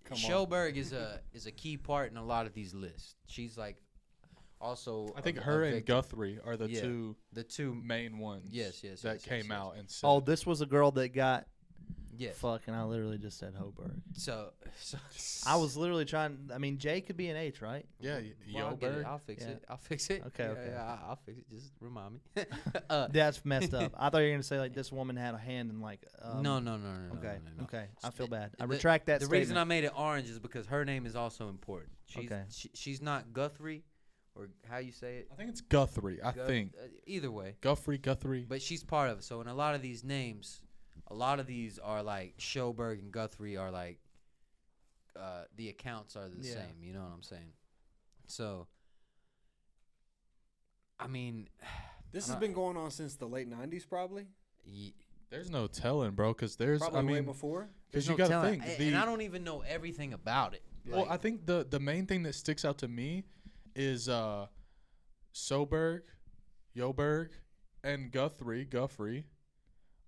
Come on. Schoberg is a key part in a lot of these lists. She's like also I think a her and victim. Guthrie are the Yeah. two the two. main ones. Yes, That yes, came yes. out and said. Oh, this was a girl that got Yes. Fucking, I literally just said Hoburg. So I was literally trying. I mean, J could be an H, right? Yeah, Well, I'll get it. Yoberg. I'll fix Yeah. it. I'll fix it. Okay, Yeah, okay. yeah, I'll fix it. Just remind me. That's messed up. I thought you were gonna say like this woman had a hand in like. No. Okay, No. okay. I feel bad. I The- retract that The statement. reason I made it orange is because her name is also important. She's Okay. she's not Guthrie, or how you say it. I think it's Guthrie. I Guth- think either way, Guthrie. but she's part of it. So in a lot of these names, a lot of these are like Schoberg and Guthrie are like the accounts are the Yeah. same. You know what I'm saying? So I mean, This I'm has not- been going on since the late '90s, probably. There's no telling, bro, because there's. Probably I way mean, before. because there's you no got to telling. think. And I don't even know everything about it. Well, Like, I think the main thing that sticks out to me is Soberg, Yoberg, and Guthrie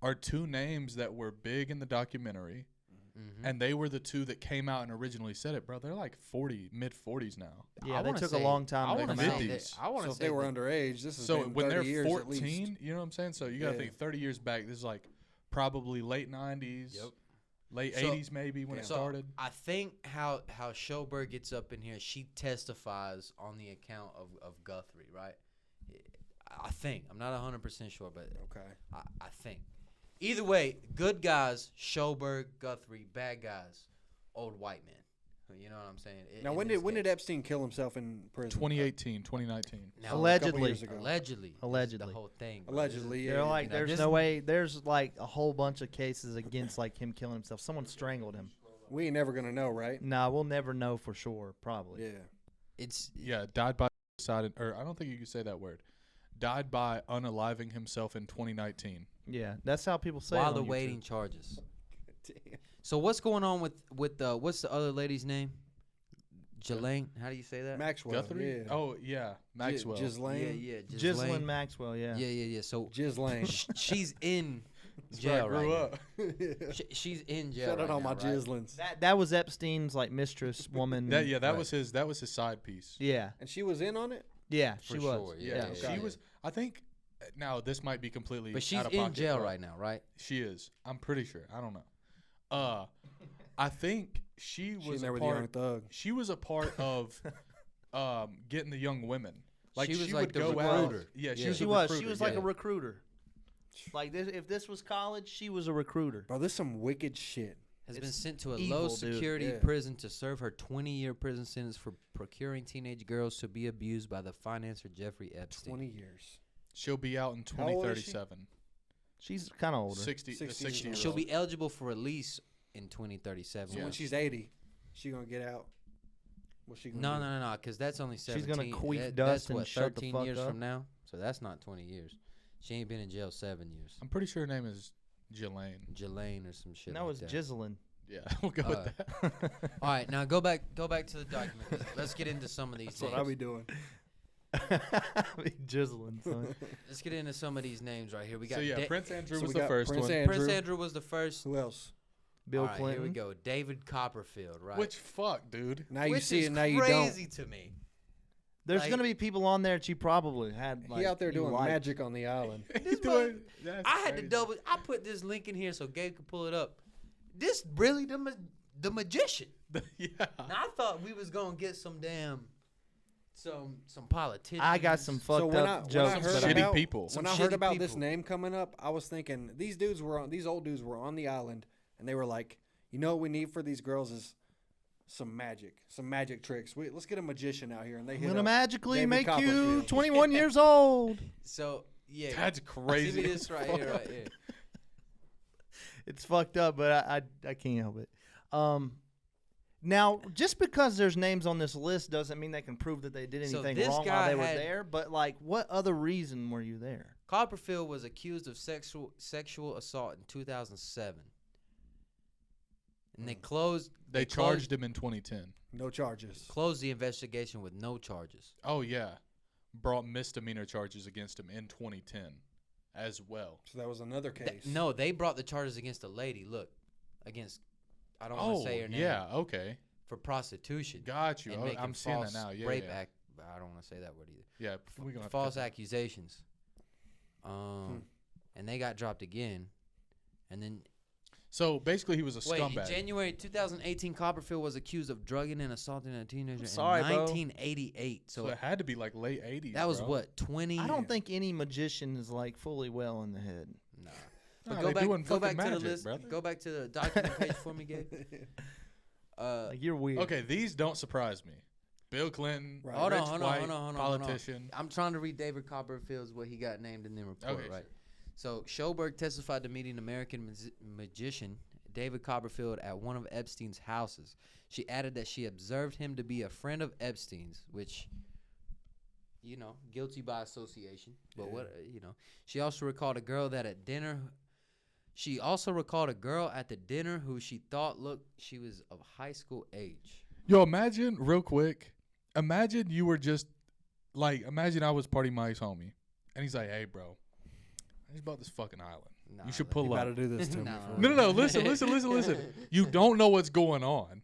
are two names that were big in the documentary, mhm. and they were the two that came out and originally said it, bro. They're like mid 40s now. Yeah, I they wanna took a say- long time I to wanna come say out. that- that- I want So to if say they were that- underage, this is So been when 30 they're years at least. 14, you know what I'm saying? So you got to Yeah. think 30 years back. This is like probably late 90s, Yep. late So- 80s maybe when it So, started. I think how Schoberg gets up in here, she testifies on the account of Guthrie, right? I think. I'm not 100% sure, but Okay. I think. Either way, good guys, Schoberg, Guthrie, bad guys, old white men. You know what I'm saying? Now, when did Epstein kill himself in prison? 2018, 2019. Now, Allegedly. years ago. Allegedly. This is Allegedly. the whole thing. bro. Allegedly, They're yeah. like, You know, there's this- no way. There's like a whole bunch of cases against like him killing himself. Someone strangled him. We ain't never gonna know, right? Nah, we'll never know for sure. Probably. Yeah. It's Yeah, died by suicide, or I don't think you could say that word. Died by unaliving himself in 2019. Yeah, that's how people say. while it on awaiting YouTube. charges. Damn. So what's going on with what's the other lady's name? Jelaine? How do you say that? Maxwell. Guthrie? Yeah. Oh yeah, Maxwell. Ghislaine. Yeah, Ghislaine Maxwell. Yeah. Yeah. So Ghislaine. she's in That's where I jail right grew now. up. She's in jail. Shout out right all now, my right? Ghislains. That was Epstein's like mistress woman. That Right. was his side piece. Yeah. And she was in on it? Yeah. For She sure, was. yeah. She was. I think. Now this might be completely. But she's out of in pocket, jail but right now, right? She is. I'm pretty sure. I don't know. I think she She in was there a with the young part. thug. She was a part of getting the young women. Like She was she like would the go out. recruiter. Yeah, Yeah. She a was. She recruiter, was like yeah. a recruiter. Like this, if this was college, she was a recruiter. Bro, this some wicked shit. Has been It's sent to a evil, low dude. security Yeah. prison to serve her 20-year prison sentence for procuring teenage girls to be abused by the financier Jeffrey Epstein. 20 years. She'll be out in How old is she? 2037. She's kind of older. 60 60 60 years She'll old. be eligible for release in 2037. So Yeah. when she's 80, she gonna get out? What's she gonna No, do? no, no, no, because that's only 17. She's gonna queef That's dust and what, shut the 13 fuck years up? from now? So that's not 20 years. She ain't been in jail 7 years. I'm pretty sure her name is Jelaine. Jelaine or some shit No, like it's that. Ghislaine. Yeah, we'll go with that. All right, now go back to the document. 'Cause let's get into some of these That's names. what I be doing. Ghislaine, son. Let's get into some of these names right here. We got So yeah, Da- Prince Andrew So was we the got first Prince one. Andrew. Prince Andrew was the first. Who else? Bill All right, Clinton. Here we go. David Copperfield, right? Which fuck, dude. Now you Which see is it, now you don't. crazy to me. There's like- gonna be people on there that you probably had. Like, He out there you doing liked. magic on the island. This Doing- that's I had to crazy. double. I put this link in here so Gabe could pull it up. This really the magician. Yeah. Now I thought we was gonna get some damn some politicians. I got some fucked So when up I jokes. heard but shitty about, people. when Some I heard shitty about this people. name coming up, I was thinking these old dudes were on the island, and they were like, you know what we need for these girls is some magic tricks. Let's get a magician out here, and they I'm hit gonna up magically David make you Copperfield. 21 years old. So yeah, That's see crazy. this right here, right here. It's fucked up, but I can't help it. Now, just because there's names on this list doesn't mean they can prove that they did So anything this wrong guy while they were had- there. But like, what other reason were you there? Copperfield was accused of sexual assault in 2007, and they They charged him in 2010. no charges. closed the investigation with no charges. Oh yeah, brought misdemeanor charges against him in 2010, as well. So that was another case. No, they brought the charges against a lady. Look, against I don't want Oh to say her name. yeah, okay, For prostitution. got you. and Oh, making I'm seeing that false now. Yeah, rape yeah. I don't want to say that word either. Yeah, we gonna have to False cut that. accusations. And they got dropped again, and then So basically, he was a Wait, in scumbag. January 2018, Copperfield was accused of drugging and assaulting a teenager sorry, in bro. 1988. So So it had to be like late 80s. that was bro. what, 20? I don't think any magician is like fully well in the head. Nah. Nah, But they doing go fucking back to magic, the list. brother. Go back to the document page for me, Gabe. Like you're weird. Okay, these don't surprise me. Bill Clinton, Right. Hold on, rich hold on, white hold on, hold on, hold on. politician. I'm trying to read David Copperfield's what he got named in the report, Okay, right? So Schoberg testified to meeting American magician David Copperfield at one of Epstein's houses. She added that she observed him to be a friend of Epstein's, which, you know, guilty by association. But what, you know, she also recalled a girl that at dinner. She also recalled a girl at the dinner who she thought she was of high school age. Yo, imagine real quick. Imagine you were just like, imagine I was Party Mike's homie, and he's like, "Hey, bro, I just bought this fucking island. Nah, You should like- pull You up." gotta do this to me. No. for No, real. no, no. Listen. You don't know what's going on,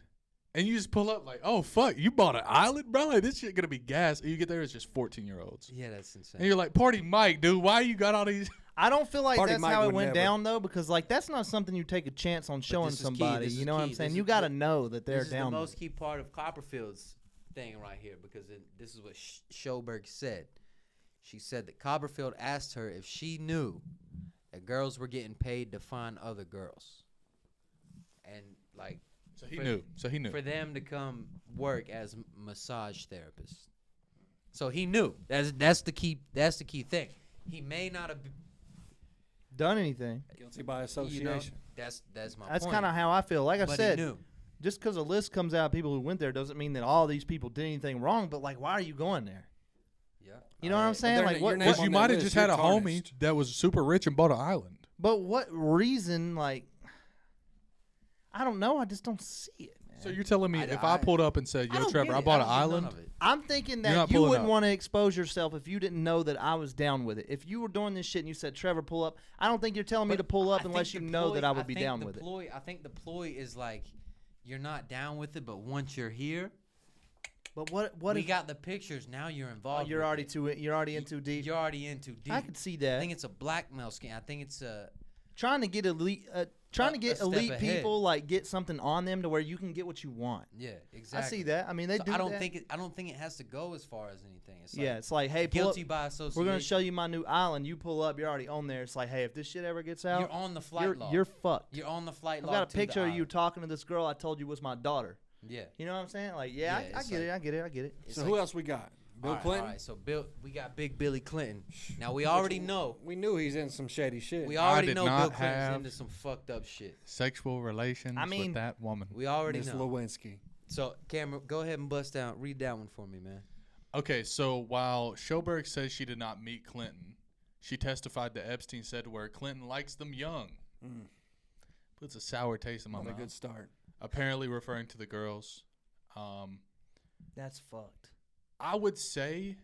and you just pull up like, "Oh fuck, you bought an island, bro? Like this shit gonna be gas." And you get there, it's just 14-year-olds, Yeah, that's insane. and you're like, "Party Mike, dude, why you got all these?" I don't feel like Party that's Mike how it would went never. down though, because like that's not something you take a chance on showing this is key, somebody. this You is know what key, I'm saying? this You is got to the- know that they're This is down. the there. most key part of Copperfield's thing right here because this is what Schoberg said. She said that Copperfield asked her if she knew that girls were getting paid to find other girls, and like So he For- knew. So he knew. for them to come work as massage therapists. So he knew. That's the key. That's the key thing. He may not have. Done anything. Guilty by You know, association. that's my That's point. kind of how I feel. Like I But said, he knew. just because a list comes out of people who went there doesn't mean that all these people did anything wrong. But like, why are you going there? Yeah. You know what I'm saying? they're Like, not- what? your name Because what on you that might have list, just you're had a homie tarnished. that was super rich and bought an island. but what reason? Like, I don't know. I just don't see it, man. So you're telling me if I pulled up and said, I "Yo, don't Trevor, get I it. bought don't an get none island," of it. I'm thinking You're that not you pulling wouldn't up. want to expose yourself if you didn't know that I was down with it. If you were doing this shit and you said, Trevor, pull up, I don't think you're telling me to pull up I unless you think the know that ploy- I would be think down the with it. ploy, I think the ploy is like you're not down with it, but once you're here, But what we if got the pictures. Now you're oh, involved. you're with already it. you're already in too deep? You're already in too deep. I could see I that. think it's a blackmail scheme. I think it's a. Trying to get elite, trying to A get step elite ahead. people like get something on them to where you can get what you want. Yeah, exactly. I see that. I mean, they So do. I don't that. think it. I don't think it has to go as far as anything. It's Yeah, like it's like, hey, pull up. guilty by association. We're gonna show you my new island. You pull up. You're already on there. It's like, hey, if this shit ever gets out, You're on the flight log. you're fucked. You're on the flight I've log. got a to the picture of you island. talking to this girl I told you was my daughter. Yeah. You know what I'm saying? Like, yeah, Yeah, I it's get it. like- I get it. I get it. It's So like- who else we got? Bill Clinton. All right, so we got Big Billy Clinton. Now we already know. We knew he's in some shady shit. We I already did know not Bill Clinton's have- into some fucked up shit. Sexual relations I mean- with that woman. We already Miss know. Lewinsky. So Cameron, go ahead and read that one for me, man. Okay, so while Schoberg says she did not meet Clinton, she testified that Epstein said to her, "Clinton likes them young." Puts a sour taste in my Not a mouth. good start. Apparently referring to the girls. That's fucked. I would say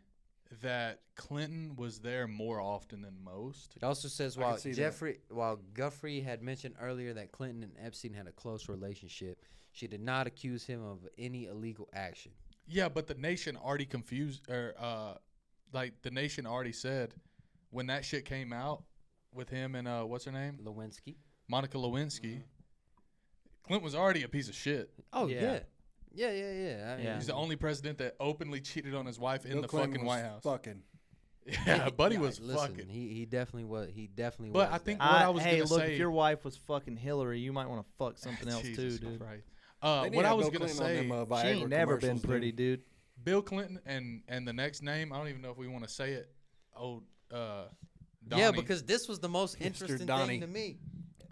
that Clinton was there more often than most. It also says I can see that. while Guthrie had mentioned earlier that Clinton and Epstein had a close relationship, she did not accuse him of any illegal action. Yeah, but the nation already the nation already said when that shit came out with him and what's her name? Lewinsky. Monica Lewinsky. Clinton was already a piece of shit. Oh Yeah. yeah. I mean, Yeah. He's the only president that openly cheated on his wife in Bill the Clinton fucking was White House. Fucking. Yeah, buddy was listen, fucking. He definitely was. He definitely But was. I think that. what I was hey, gonna look, say- if your wife was fucking Hillary, you might want to fuck something else Jesus too, dude. Christ. They need What to I have was Bill gonna Clinton on say, them, She Viagra ain't never been commercials, dude. pretty, dude. Bill Clinton and the next name, I don't even know if we want to say it. Oh, Donnie. Yeah, because this was the most interesting Donnie. thing to me.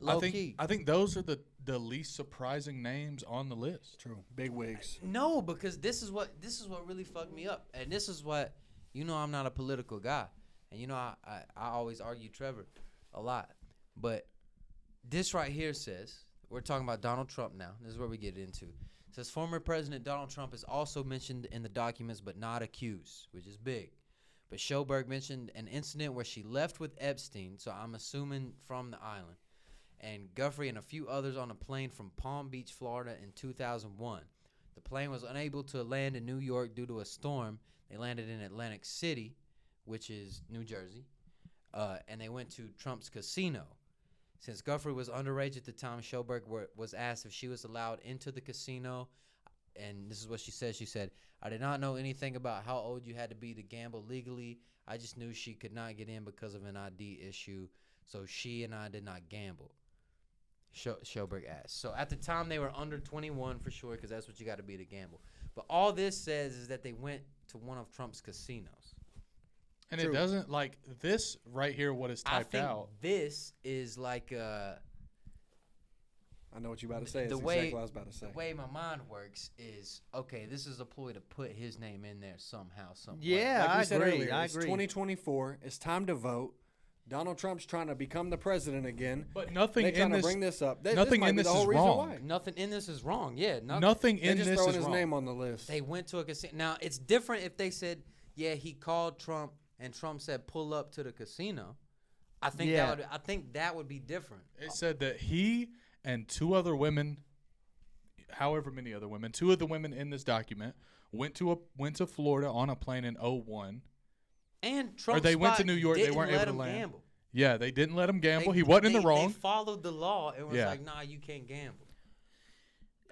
I Low think key. I think those are the least surprising names on the list. True. Big wigs. No, because this is what really fucked me up, and this is what I'm not a political guy, and I always argue Trevor a lot, but this right here says we're talking about Donald Trump now. This is where we get into. It says former President Donald Trump is also mentioned in the documents, but not accused, which is big. But Schoberg mentioned an incident where she left with Epstein, so I'm assuming from the island, and Guthrie and a few others on a plane from Palm Beach, Florida in 2001. The plane was unable to land in New York due to a storm. They landed in Atlantic City, which is New Jersey, and they went to Trump's casino. Since Guthrie was underage at the time, Schoberg was asked if she was allowed into the casino. And this is what she said. She said, "I did not know anything about how old you had to be to gamble legally. I just knew she could not get in because of an ID issue. So she and I did not gamble." Schoberg asked. So at the time, they were under 21 for sure, because that's what you got to be to gamble. But all this says is that they went to one of Trump's casinos. And it doesn't, like, this right here, what is typed out. This is like I know what you're about to say. The That's way, exactly what I was about to say. The way my mind works is, okay, this is a ploy to put his name in there somehow, some way. Yeah, Like we I said agree. earlier, I it's agree. 2024. It's time to vote. Donald Trump's trying to become the president again. But nothing They're trying in to this, bring this up. nothing might in be this the whole is reason wrong. why. Nothing in this is wrong. Yeah, Nothing They're in just this throwing is his wrong. name on the list. They went to a casino. Now, it's different if they said, yeah, he called Trump and Trump said, pull up to the casino. I think that would be different. It said that he and two other women, however many other women, two of the women in this document went to Florida on a plane in 2001. And Trump Or they went to New York. They weren't able to him land. gamble. Yeah, they didn't let him gamble. He wasn't in the wrong. They followed the law and was Yeah. like, nah, you can't gamble.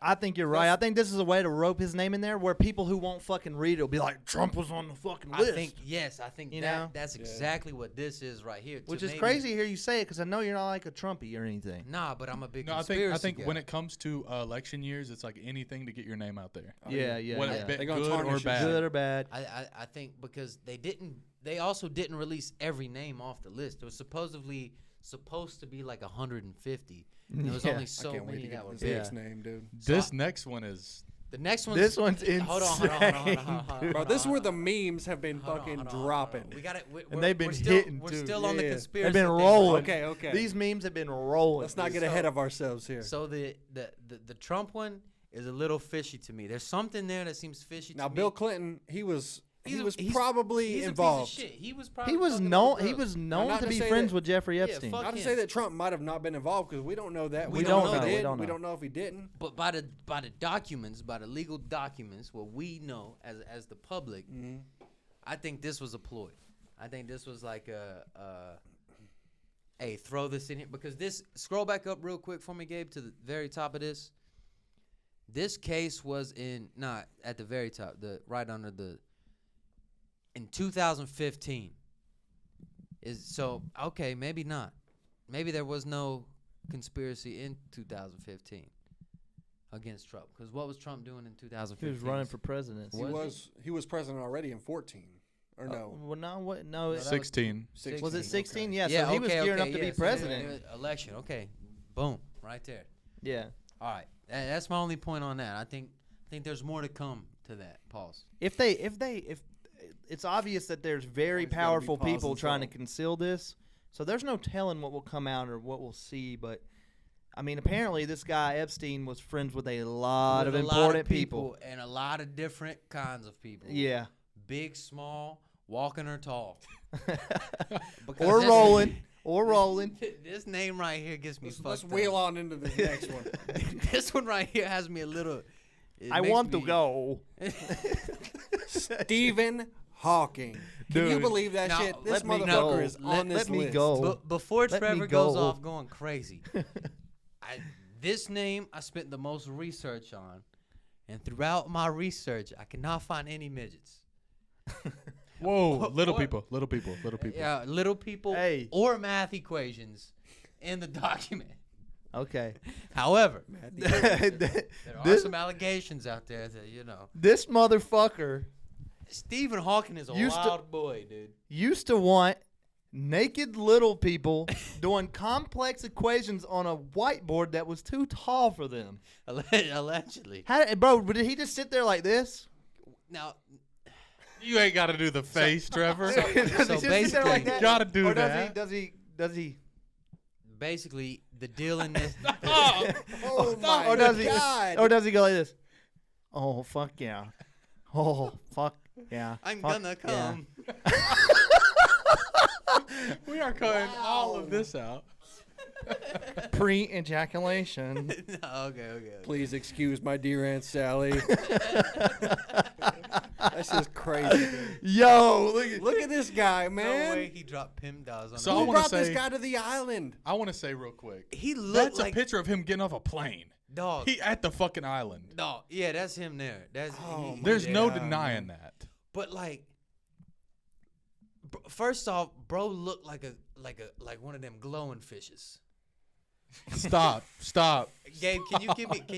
I think you're right. I think this is a way to rope his name in there where people who won't fucking read it will be like, Trump was on the fucking list. I think You know? that's exactly what this is right here. Which To is maybe- crazy to hear you say it because I know you're not like a Trumpy or anything. Nah, but I'm a big No, I conspiracy think guy. when it comes to election years, it's like anything to get your name out there. Yeah. Whether yeah. bit They gonna good or tarnish it. bad. Good or bad. I think because they also didn't release every name off the list. It was supposed to be like 150. And there was Yeah. only I so can't wait many to that get were this big. next name, dude. This next one is The next one's This one's Hold on. insane, Bro, this is where the memes have been Hold on, fucking hold on, hold on. dropping. We got it. And they've been we're still, hitting, We're too. still on the Yeah. conspiracy. They've been thing, rolling. right? Okay. These memes have been rolling. Let's not get ahead of ourselves here. So the Trump one is a little fishy to me. There's something there that seems fishy Now, to me. Bill Clinton, he was He's probably a involved. piece of shit. He was probably He was fucking known. other He girls. was known not to to be say friends that- with Jeffrey Yeah, Epstein. fuck Not to him. say that Trump might have not been involved because we don't know that. We don't know. if he We did. don't We know. don't know if he didn't. But by the documents, by the legal documents, what we know as the public, I think this was a ploy. I think this was like hey, throw this in here because this. Scroll back up real quick for me, Gabe, to the very top of this. This case was not at the very top, right under in 2015. Okay, maybe not. Maybe there was no conspiracy in 2015 against Trump. Because what was Trump doing in 2015? He was running for president. He was president already in 14. Or no? Well, no, what? No, that 16. was it 16? Okay. Yeah, so he was gearing up to be president. Election, okay, boom, right there. Yeah. All right, that's my only point on that. I think there's more to come to that. Pause. If it's obvious that there's very Always gotta be powerful pause people and trying to solve. conceal this, so there's no telling what will come out or what we'll see. But I mean, apparently this guy Epstein was friends with a lot of important people. and a lot of different kinds of people. Yeah. Big, small, walking or tall. Or rolling. Or rolling. This name right here gets me Let's fucked wheel up. on into this next one. This one right here has me a little. I want to go. Stephen Hawking. Can you Dude. believe that Now, shit? This let me motherfucker go. is on this let me list. go. But before Let me Trevor goes go. off going crazy, this name I spent the most research on, and throughout my research, I cannot find any midgets. Whoa, little Or- people, little people, little people. Yeah, little people Hey. or math equations in the document. Okay. However, there are this, some allegations out there that this motherfucker Stephen Hawking is a Used to- wild boy, dude. used to want naked little people doing complex equations on a whiteboard that was too tall for them. Allegedly. Bro, did he just sit there like this? Now, You ain't got to do the face, Trevor. so Does he just sit there basically- like that? Gotta do Or that. Does he? basically, the deal in this. Oh my Or does he? God. Or does he go like this? Oh fuck yeah! Oh fuck yeah! I'm Fuck gonna yeah. come. We are cutting all of this out. Pre-ejaculation. No, okay. Please excuse my dear Aunt Sally. That's just crazy, dude. Yo, Look at this guy, No man. way he dropped PIMDAs on So the I Who wanna brought this say- guy to the island? I want to say real quick. He looked That's like a picture of him getting off a plane. dog. He at the fucking island. No, yeah, that's him there. That's Oh, my There's no God, denying man. that. But like, first off, bro looked like one of them glowing fishes. Stop. Gabe, can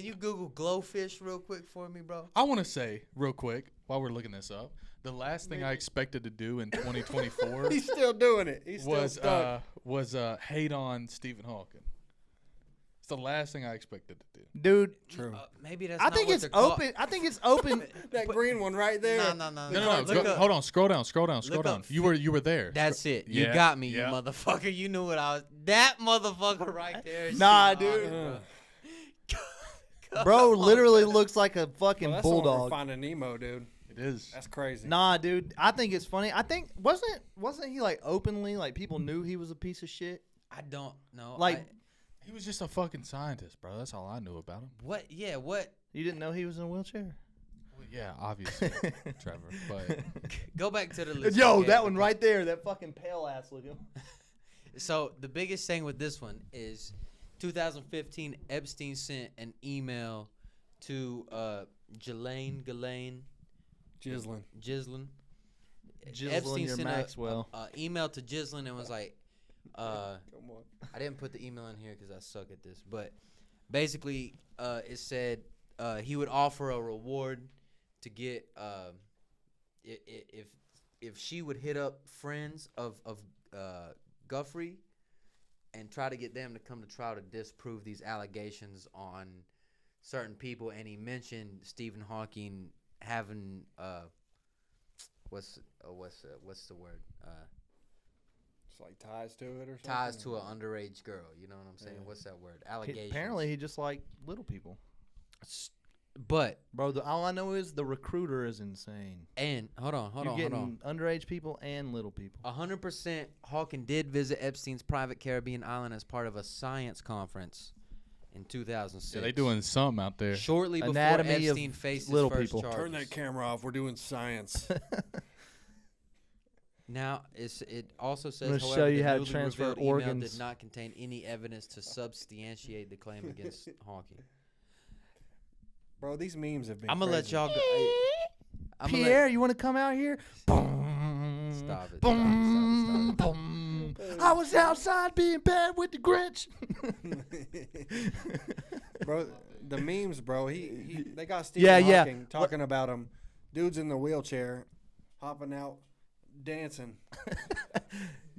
you Google glowfish real quick for me, bro? I want to say real quick while we're looking this up, the last thing I expected to do in 2024 He's still doing it. He's still stuck. was hate on Stephen Hawking. It's the last thing I expected to do. dude. True. Maybe that's. I not think what it's they're called. open. I think it's open. That green one right there. No. No. Look up- Hold on. Scroll down. Look up You were there. That's it. You Yeah, got me, yeah. you motherfucker. You knew what I was. That motherfucker right there. is Nah, Stephen dude. Hawking, bro. Bro literally looks like a Well, fucking that's someone from bulldog. Finding Nemo, dude. It is. That's crazy. Nah, dude. I think it's funny. I think wasn't he like openly like people knew he was a piece of shit? I don't know. Like- He was just a fucking scientist, bro. That's all I knew about him. What? Yeah, what? You didn't know he was in a wheelchair? Well, yeah, obviously, Trevor. But Go back to the list. Yo, okay? that one right there, that fucking pale ass looking. So the biggest thing with this one is 2015, Epstein sent an email to Ghislaine Gislin. Epstein Jizzling your sent Maxwell. a email to Ghislaine and was like, Come on. I didn't put the email in here because I suck at this, but basically, it said he would offer a reward to get if she would hit up friends of Guffrey and try to get them to come to trial to disprove these allegations on certain people. And he mentioned Stephen Hawking having what's the word? It's like ties to it or something. Ties to an underage girl. You know what I'm saying? Yeah. What's that word? Allegations. Apparently, he just like little people. But Bro, all I know is the recruiter is insane. and hold on. You're getting underage people and little people. 100% Hawking did visit Epstein's private Caribbean island as part of a science conference in 2006. yeah, they doing something out there. Shortly before Anatomy of Epstein faced his little first people. charges. Turn that camera off. We're doing science. Now, it also says, I'm gonna however, show you the how to newly transfer revealed email organs. did not contain any evidence to substantiate the claim against Hawking. Bro, these memes have been I'm gonna let crazy. y'all go. I'm gonna Pierre, you want to come out here? Stop it. Boom, Stop. boom. I was outside being bad with the Grinch. Bro, the memes, bro. They got Stephen Yeah. Hawking talking about him. Dude's in the wheelchair, hopping out, dancing.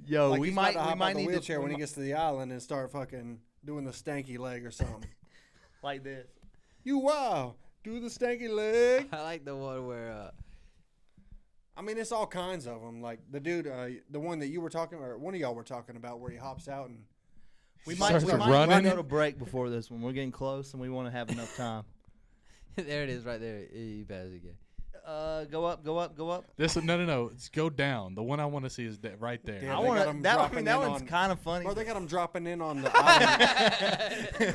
Yo, Like we he's might about to hop we might out the need wheelchair to when he gets to the island and start fucking doing the stanky leg or something. like this. You wow, do the stanky leg. I like the one where I mean, it's all kinds of them. Like the dude, the one that you were talking, or one of y'all were talking about, where he hops out and We Starts might running. go to break before this one. We're getting close and we want to have enough time. there it is right there. You pass it again. Go up. This no. It's go down. The one I want to see is right there. Yeah, I they want got to. 'em That dropping that in one's on- kind of funny. bro, they got him dropping in on the island.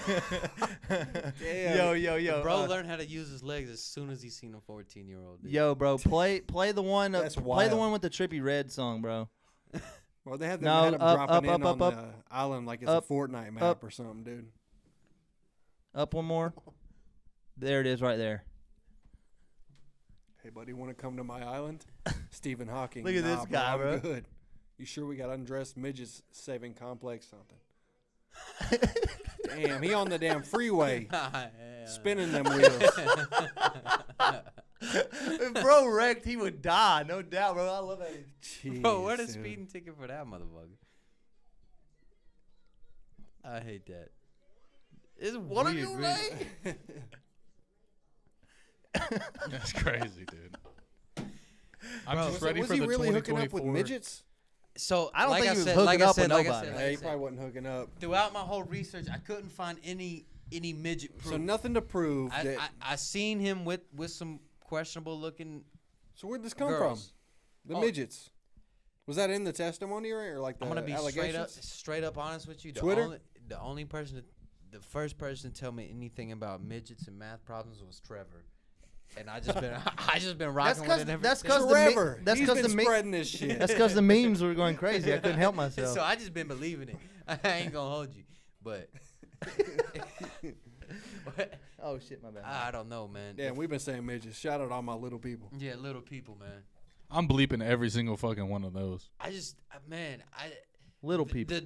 Damn. Yo, Bro learned how to use his legs as soon as he seen a 14-year-old. Yo, bro, play the one. That's Play the wild. one with the Trippy Red song, bro. Well, they had them, No, had him up, dropping up, in up, on up, the island like it's up, a Fortnite map up. or something, dude. Up one more. There it is, right there. Hey, buddy, want to come to my island? Stephen Hawking. Look at this guy, I'm bro. Good. You sure we got undressed midgets saving complex something? Damn, he on the damn freeway spinning them wheels. If bro wrecked, he would die, no doubt, bro. I love that. Bro, where the Jeez, dude. speeding ticket for that motherfucker? I hate that. It's What are weird, you, really. Ray? That's crazy, dude. I'm Bro, just So ready was for he the really hooking 2024. up with midgets? So I don't like think I he was said, hooking like I up said, with like I nobody. said, Yeah, like I he said. probably wasn't hooking up. Throughout my whole research, I couldn't find any midget proof. So nothing to prove that. I seen him with some questionable looking So where'd this come girls. from? The Oh. midgets. Was that in the testimony or like the I'm gonna be allegations? straight up honest with you. Twitter? The only person, the first person to tell me anything about midgets and math problems was Trevor, and I just been rocking with it ever that's since. 'cause Forever. that's He's 'cause been the spreading this shit. That's because the memes were going crazy. I couldn't help myself. So I just been believing it. I ain't gonna hold you, but Oh shit, my bad. I don't know, man. Yeah, we've been saying midgets. Shout out all my little people. Yeah, little people, man. I'm bleeping every single fucking one of those. Little people.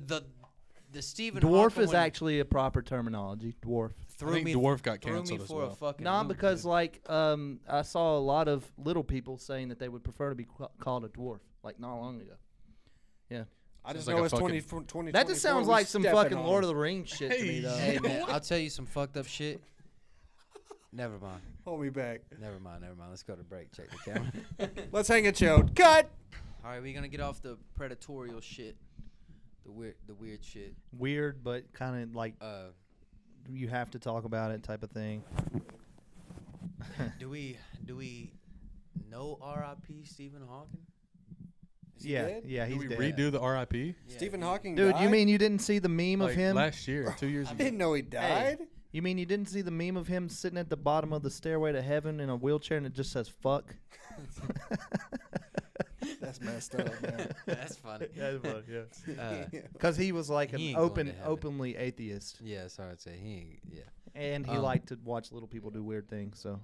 The Stephen Dwarf Hawking is one actually a proper terminology. Dwarf. I threw think me dwarf got threw me canceled as for a well. fucking Nah, loop, because dude. like I saw a lot of little people saying that they would prefer to be called a dwarf. Like not long ago. I just like know a it's fucking- 20. That just sounds like some fucking Lord of the Rings shit to me, though. Hey man, I'll tell you some fucked up shit. Never mind. Hold me back. Never mind. Let's go to break. Check the camera. Let's hang it, chode. Cut. All right, we're gonna get off the predatorial shit, the weird shit. Weird, but kind of like you have to talk about it type of thing. Do we know R.I.P. Stephen Hawking? Is he dead? Yeah, Did he's we dead. redo the RIP? Yeah, Stephen he- Hawking Dude, died? you mean you didn't see the meme Like of him? last year, 2 years I ago. didn't know he died. You mean you didn't see the meme of him sitting at the bottom of the stairway to heaven in a wheelchair and it just says fuck? That's messed up, man. That's funny. Uh, Because he was like He an ain't going to heaven. openly atheist. yeah, sorry to say he ain't. Yeah, And he liked to watch little people do weird things. So,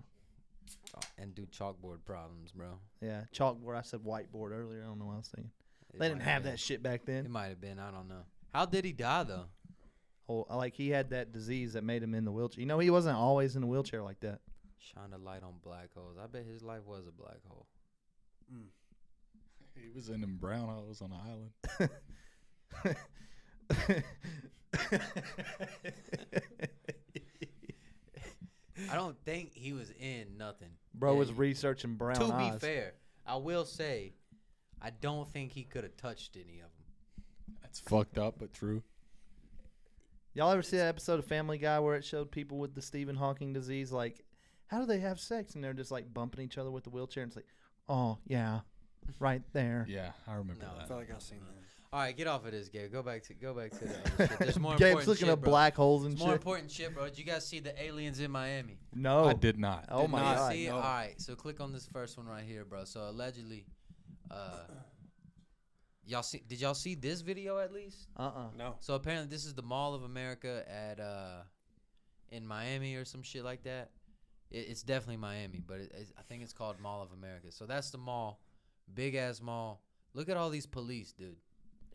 and do chalkboard problems, bro. yeah. Chalkboard. I said whiteboard earlier. I don't know what I was thinking. It They didn't might have been. that shit back It then. might have been. I don't know. How did he die though? Oh, like he had that disease that made him in the wheelchair. You know, he wasn't always in a wheelchair like that. Shine a light on black holes. I bet his life was a black hole. He was in them brown holes on the island. I don't think he was in nothing. Bro Yeah, was you- researching brown To eyes. be fair, I will say, I don't think he could have touched any of them. That's fucked up, but true. Y'all ever see that episode of Family Guy where it showed people with the Stephen Hawking disease? Like, how do they have sex? And they're just like bumping each other with the wheelchair. And it's like, oh, yeah, right there. Yeah, I remember No. I that. feel like I've seen that. All right, get off of this, Gabe. Go back to the other shit. There's more Gabe's important looking shit, at bro. black holes and There's more shit. important shit, bro. Did you guys see the aliens in Miami? No. I did not. Oh, Did my not. God. See it? no. All right, so click on this first one right here, bro. So allegedly, did y'all see this video at least? No. So apparently this is the Mall of America at in Miami or some shit like that. It's definitely Miami, but I think it's called Mall of America. So that's the mall, big ass mall. Look at all these police, dude.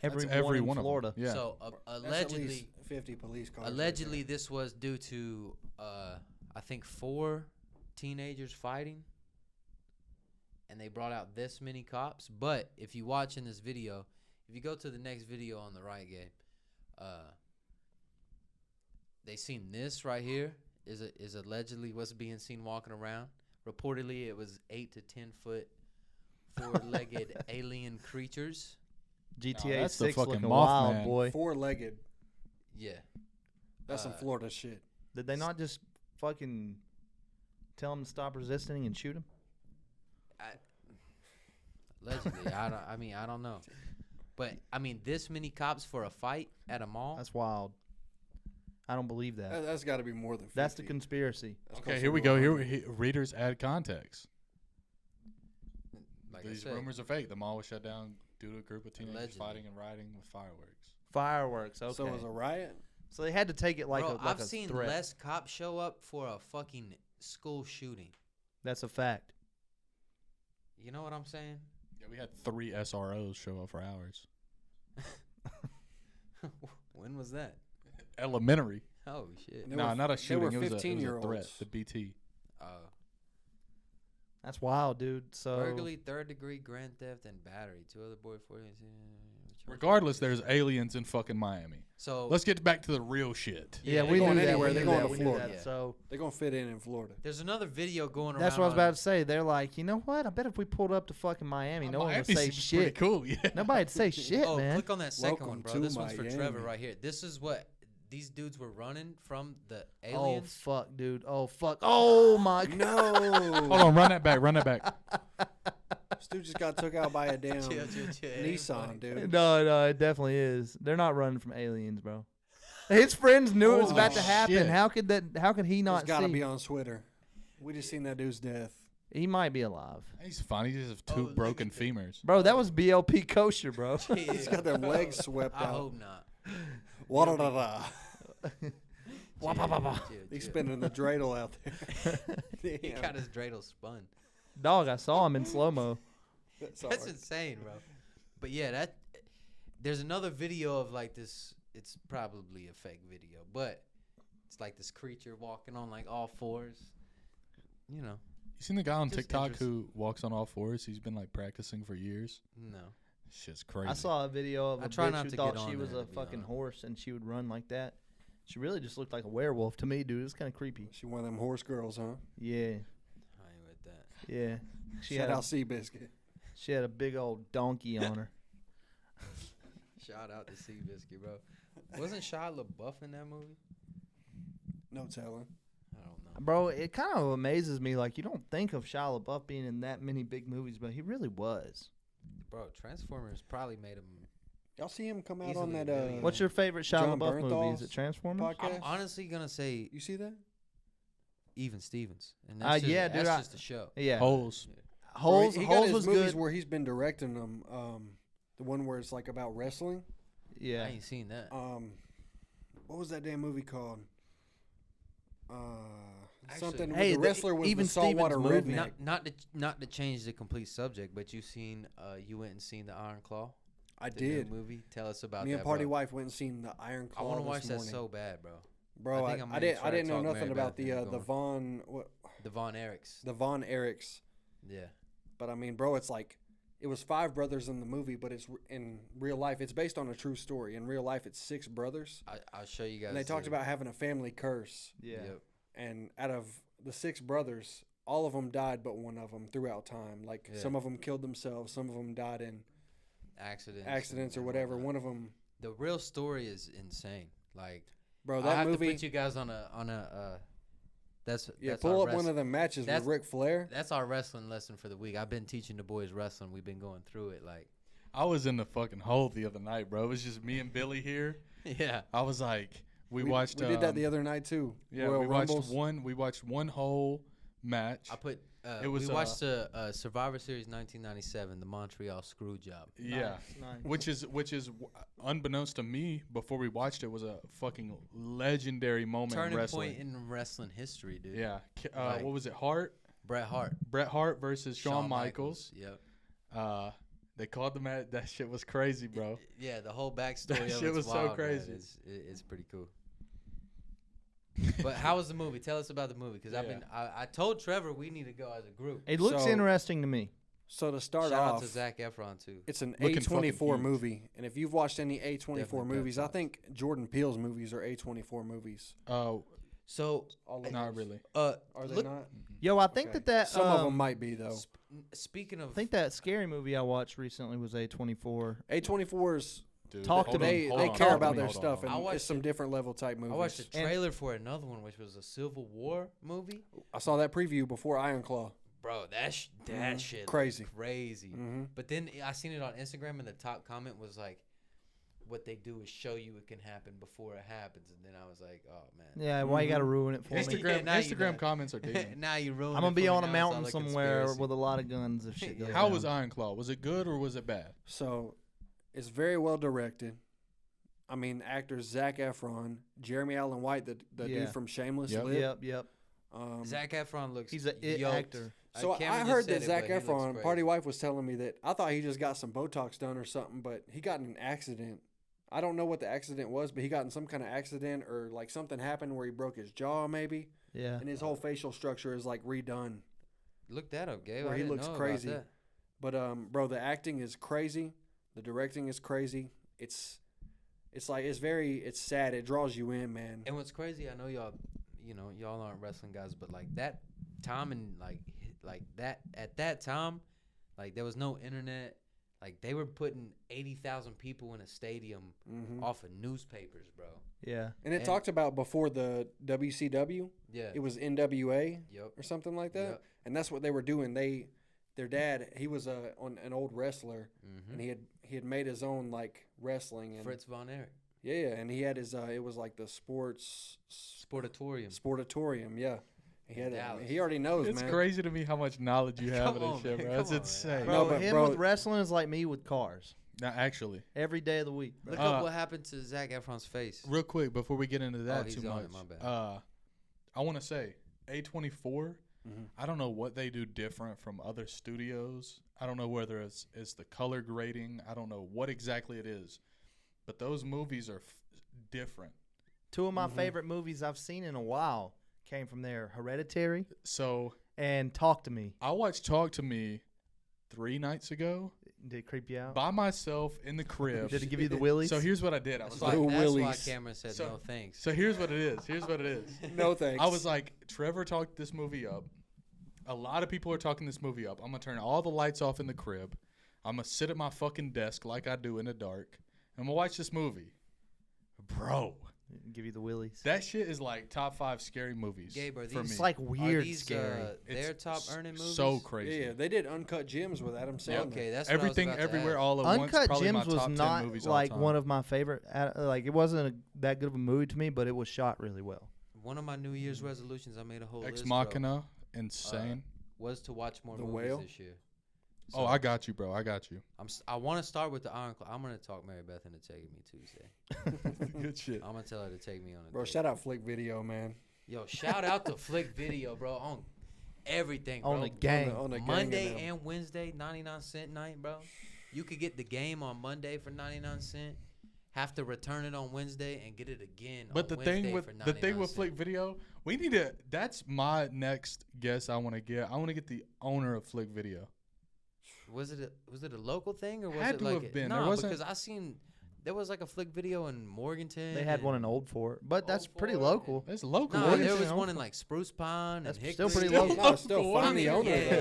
Every That's every one in one of them. Florida. Yeah. So That's at allegedly, least 50 police cars. allegedly this was due to I think 4 teenagers fighting, and they brought out this many cops. But if you watch in this video, if you go to the next video on the right, Gabe, they seen this right here is allegedly what's being seen walking around. Reportedly, it was 8 to 10 foot, 4-legged alien creatures. GTA that's the 6 fucking looking Mothman. wild, boy. 4-legged. Yeah, That's some Florida shit. Did they not just fucking tell him to stop resisting and shoot him? allegedly. I don't know. But I mean, this many cops for a fight at a mall. That's wild. I don't believe that. That's got to be more than 50. That's the conspiracy. That's Okay, closer here we to go. 100. Readers add context. Like I These said, rumors are fake. The mall was shut down due to a group of teenagers Allegedly. fighting and rioting with fireworks. Fireworks. Okay. So it was a riot? So they had to take it like bro, a I've a seen threat. less cops show up for a fucking school shooting. That's a fact. You know what I'm saying? Yeah, we had 3 SROs show up for hours. When was that? Elementary. Oh shit. They No, were- not a they shooting. were It was a threat. 15-year-olds. The BT. Oh. That's wild, dude. So Burglary, 3rd degree, grand theft, and battery. 2 other boy 40. Regardless, there's aliens in fucking Miami. So Let's get back to the real shit. yeah, they're we going knew that. anywhere. We They're knew going that. to We knew Florida. that. Yeah. So They're going to fit in Florida. there's another video going around. that's what I was on- about to say. They're like, you know what? I bet if we pulled up to fucking Miami, no one would Miami say seems pretty shit. cool. Yeah. Nobody'd say shit, Oh, man. click on that second one, Welcome bro. to This one's for Trevor Miami. right here. This is what these dudes were running from the Oh aliens. fuck, dude. Oh fuck. Oh my god. No. Hold on, run that back. Run that back. This dude just got took out by a damn Chill. It ain't funny. Nissan, dude. No, it definitely is. They're not running from aliens, bro. His friends knew it was about to Holy happen. shit. How could he It's not got to see? be on Twitter. We just seen that dude's death. He might be alive. He's fine. He just has Oh, two look broken at that. femurs. Bro, that was BLP kosher, bro. He's got them legs swept I out. hope not. Wa-da-da-da. Chill, He's chill. spinning the dreidel out there. He Damn. got his dreidel spun. Dog, I saw him in slow-mo. That's insane, bro. But yeah, there's another video of like this. It's probably a fake video, but it's like this creature walking on like all fours. You know, You seen the guy on Just TikTok interesting. who walks on all fours? He's been like practicing for years. no. Shit's crazy. I saw a video of I a try bitch not who to thought get she on was there, a to be fucking honest. horse and she would run like that. She really just looked like a werewolf to me, dude. It's kind of creepy. She one of them horse girls, huh? Yeah, I ain't with that. yeah. She Shout had, out a, Seabiscuit. she had a big old donkey on her. Shout out to Seabiscuit, bro. Wasn't Shia LaBeouf in that movie? No telling. I don't know. Bro, it kind of amazes me. Like, you don't think of Shia LaBeouf being in that many big movies, but he really was. Bro, Transformers probably made him. Y'all see him come out Easily on that a billion. What's your favorite Shia John LaBeouf movie? Is Bernthal's it Transformers? I'm podcast? honestly gonna say You see that? Even Stevens, and that's just, yeah, dude, that's I- just a show. Yeah. Holes. Holes, He got Holes his was movies good. where he's been directing them. The one where it's like about wrestling. Yeah. I ain't seen that. What was that damn movie called? Actually- Something. Hey, With the wrestler was Even the saltwater Stevens movie. redneck. Not to change the complete subject, but you seen you went and seen the Iron Claw. I The new did. movie. Tell us about Me that. and Party bro. Wife went and seen the Iron I Claw. want to this watch that morning. so bad, bro. Bro, I think I I might didn't. try I to didn't know talk nothing Mary about Beth into the going. Von The Von Erichs. the Von Erichs. Yeah. But I mean, bro, it's like it was 5 brothers in the movie, but it's in real life. It's based on a true story. In real life, it's 6 brothers, I'll show you guys. and they talked the- about having a family curse. Yeah. Yep. And out of the 6 brothers, all of them died, but one of them throughout time. Like Yeah. some of them killed themselves, some of them died in Accidents or and whatever. whatnot. One of them, The real story is insane. Like bro, I that have movie. to put you guys on a. That's Pull our up one of the matches with that's- Ric Flair. That's our wrestling lesson for the week. I've been teaching the boys wrestling. We've been going through it. Like, I was in the fucking hole the other night, bro. It was just me and Billy here. yeah. I was like, we watched. We did that the other night too. Yeah, Royal we Rumbles. watched one whole match. I put. It was, we watched Survivor Series 1997, the Montreal Screw Job. Yeah, Nice. which is unbeknownst to me before we watched it, was a fucking legendary moment in Turning wrestling. point in wrestling history, dude. Yeah, Like- what was it? Bret Bret Hart versus Shawn Michaels. Yep. They called the match. That shit was crazy, bro. Yeah, the whole backstory That of shit it's was so wild, man. crazy. It's pretty cool. But how was the movie? Tell us about the movie, because I told Trevor we need to go as a group. It looks So- interesting to me. So to start Shout out off, to Zac Efron too. it's an Looking A24 fucking huge. movie, and if you've watched any A24 Definitely movies, I peptides. think Jordan Peele's movies are A24 movies. So All of Not those. really. Are they look, not? Yo, I think Okay. that Some of them might be though. Speaking of, I think that scary movie I watched recently was A24. A24's Dude, Talk to hold me. on, they hold they on, care hold about on, their hold on, stuff, hold I and watched it's some different level type movies. I watched a And- trailer for another one, which was a Civil War movie. I saw that preview before Iron Claw. Bro, that Mhm. shit Crazy. looked crazy. Mm-hmm. But then I seen it on Instagram, and the top comment was like, "What they do is show you it can happen before it happens." And then I was like, "Oh man." Yeah, why you got to Mhm. ruin it for me? Yeah, Instagram now you Instagram know. comments are decent. Now you ruined. I'm gonna it be for me. on a Now it's mountain all a somewhere conspiracy. with a lot of guns if shit Yeah. goes How down. was Iron Claw? Was it good or was it bad? So it's very well directed. I mean, actors Zac Efron, Jeremy Allen White, the Yeah. dude from Shameless, Yep. Live. Yep. Zac Efron looks. He's a it yoked. actor. So I Cameron just heard said that it, Zac but he looks Efron, crazy. Party Wife was telling me that I thought he just got some Botox done or something, but he got in an accident. I don't know what the accident was, but he got in some kind of accident or like something happened where he broke his jaw maybe, Yeah. and his whole facial structure is like redone. Look that up, Gabe. Where I he didn't looks know crazy. About that. But bro, the acting is crazy, the directing is crazy. It's like it's sad. It draws you in, man. And what's crazy, I know y'all aren't wrestling guys, but like that time and like that at that time, like there was no internet. Like they were putting 80,000 people in a stadium Hmm. off of newspapers, bro. Yeah. And it And- talked about before the WCW, Yeah. it was NWA Yep. or something like that, Yep. and that's what they were doing. Their dad, he was an old wrestler, Mm-hmm. and he had made his own like wrestling and Fritz Von Erich. yeah, and he had his it was like the sportatorium, Sportatorium. yeah, Dallas. He already knows, It's man. crazy to me how much knowledge you have Come of this on, shit, man. bro. It's Come on, man. insane. Bro, No, but him bro- with wrestling is like me with cars. Now, actually, Every day of the week. Bro. Look up what happened to Zac Efron's face. real quick before we get into that he's too on much, it, my bad. I want to say A24. Mhm. I don't know what they do different from other studios. I don't know whether it's the color grading. I don't know what exactly it is, but those movies are different. Two of my favorite movies I've seen in a while came from there: Hereditary So and Talk to Me. I watched Talk to Me 3 nights ago Did it creep you out? by myself in the crib. Did it give you the willies? So here's what I did. I was That's like, why, that's why Willies. Cameron said So- no thanks. so here's what it is. Here's what it is. No thanks. I was like, Trevor talked this movie up. A lot of people are talking this movie up. I'm going to turn all the lights off in the crib. I'm going to sit at my fucking desk like I do in the dark. I'm going to watch this movie. Bro, Give you the willies. that shit is like top 5 scary movies Gabe, are for these- me. It's like Are weird these scary. their It's top earning movies? So yeah, crazy. yeah, they did Uncut Gems with Adam Sandler. Okay, that's what Everything, I was about to everywhere, ask. all at once. Uncut Probably Gems my was top 10 not movies all like time. one of my favorite. Like it wasn't that good of a movie to me, but it was shot really well. One of my New Year's resolutions, I made a whole Ex list, bro, Machina, insane. was to watch more The movies Whale? this year. Oh, So I got you, bro. I got you. I want to start with the Iron Claw. I'm gonna talk Mary Beth into taking me Tuesday. Good shit. I'm gonna tell her to take me on a Bro, date. shout out Flick Video, man. Yo, shout out to Flick Video, bro, on everything, bro. On the game. On the gang Monday and them. and Wednesday, 99-cent night, bro. You could get the game on Monday for 99 cents. Have to return it on Wednesday and get it again. But on the Wednesday thing with for the thing 99 with cents. Flick Video, we need to. That's my next guess. I want to get. I want to get the owner of Flick Video. Was it a local thing or was Had it to like have been. No, There wasn't- because I seen there was like a Flick Video in Morganton. They had one in Old Fort, but that's Old pretty Fort. local. It's local. No, Morganton there was and one in Old like Spruce Pine That's and still Hickory. pretty local. No, still Local. find the owner. yeah, though.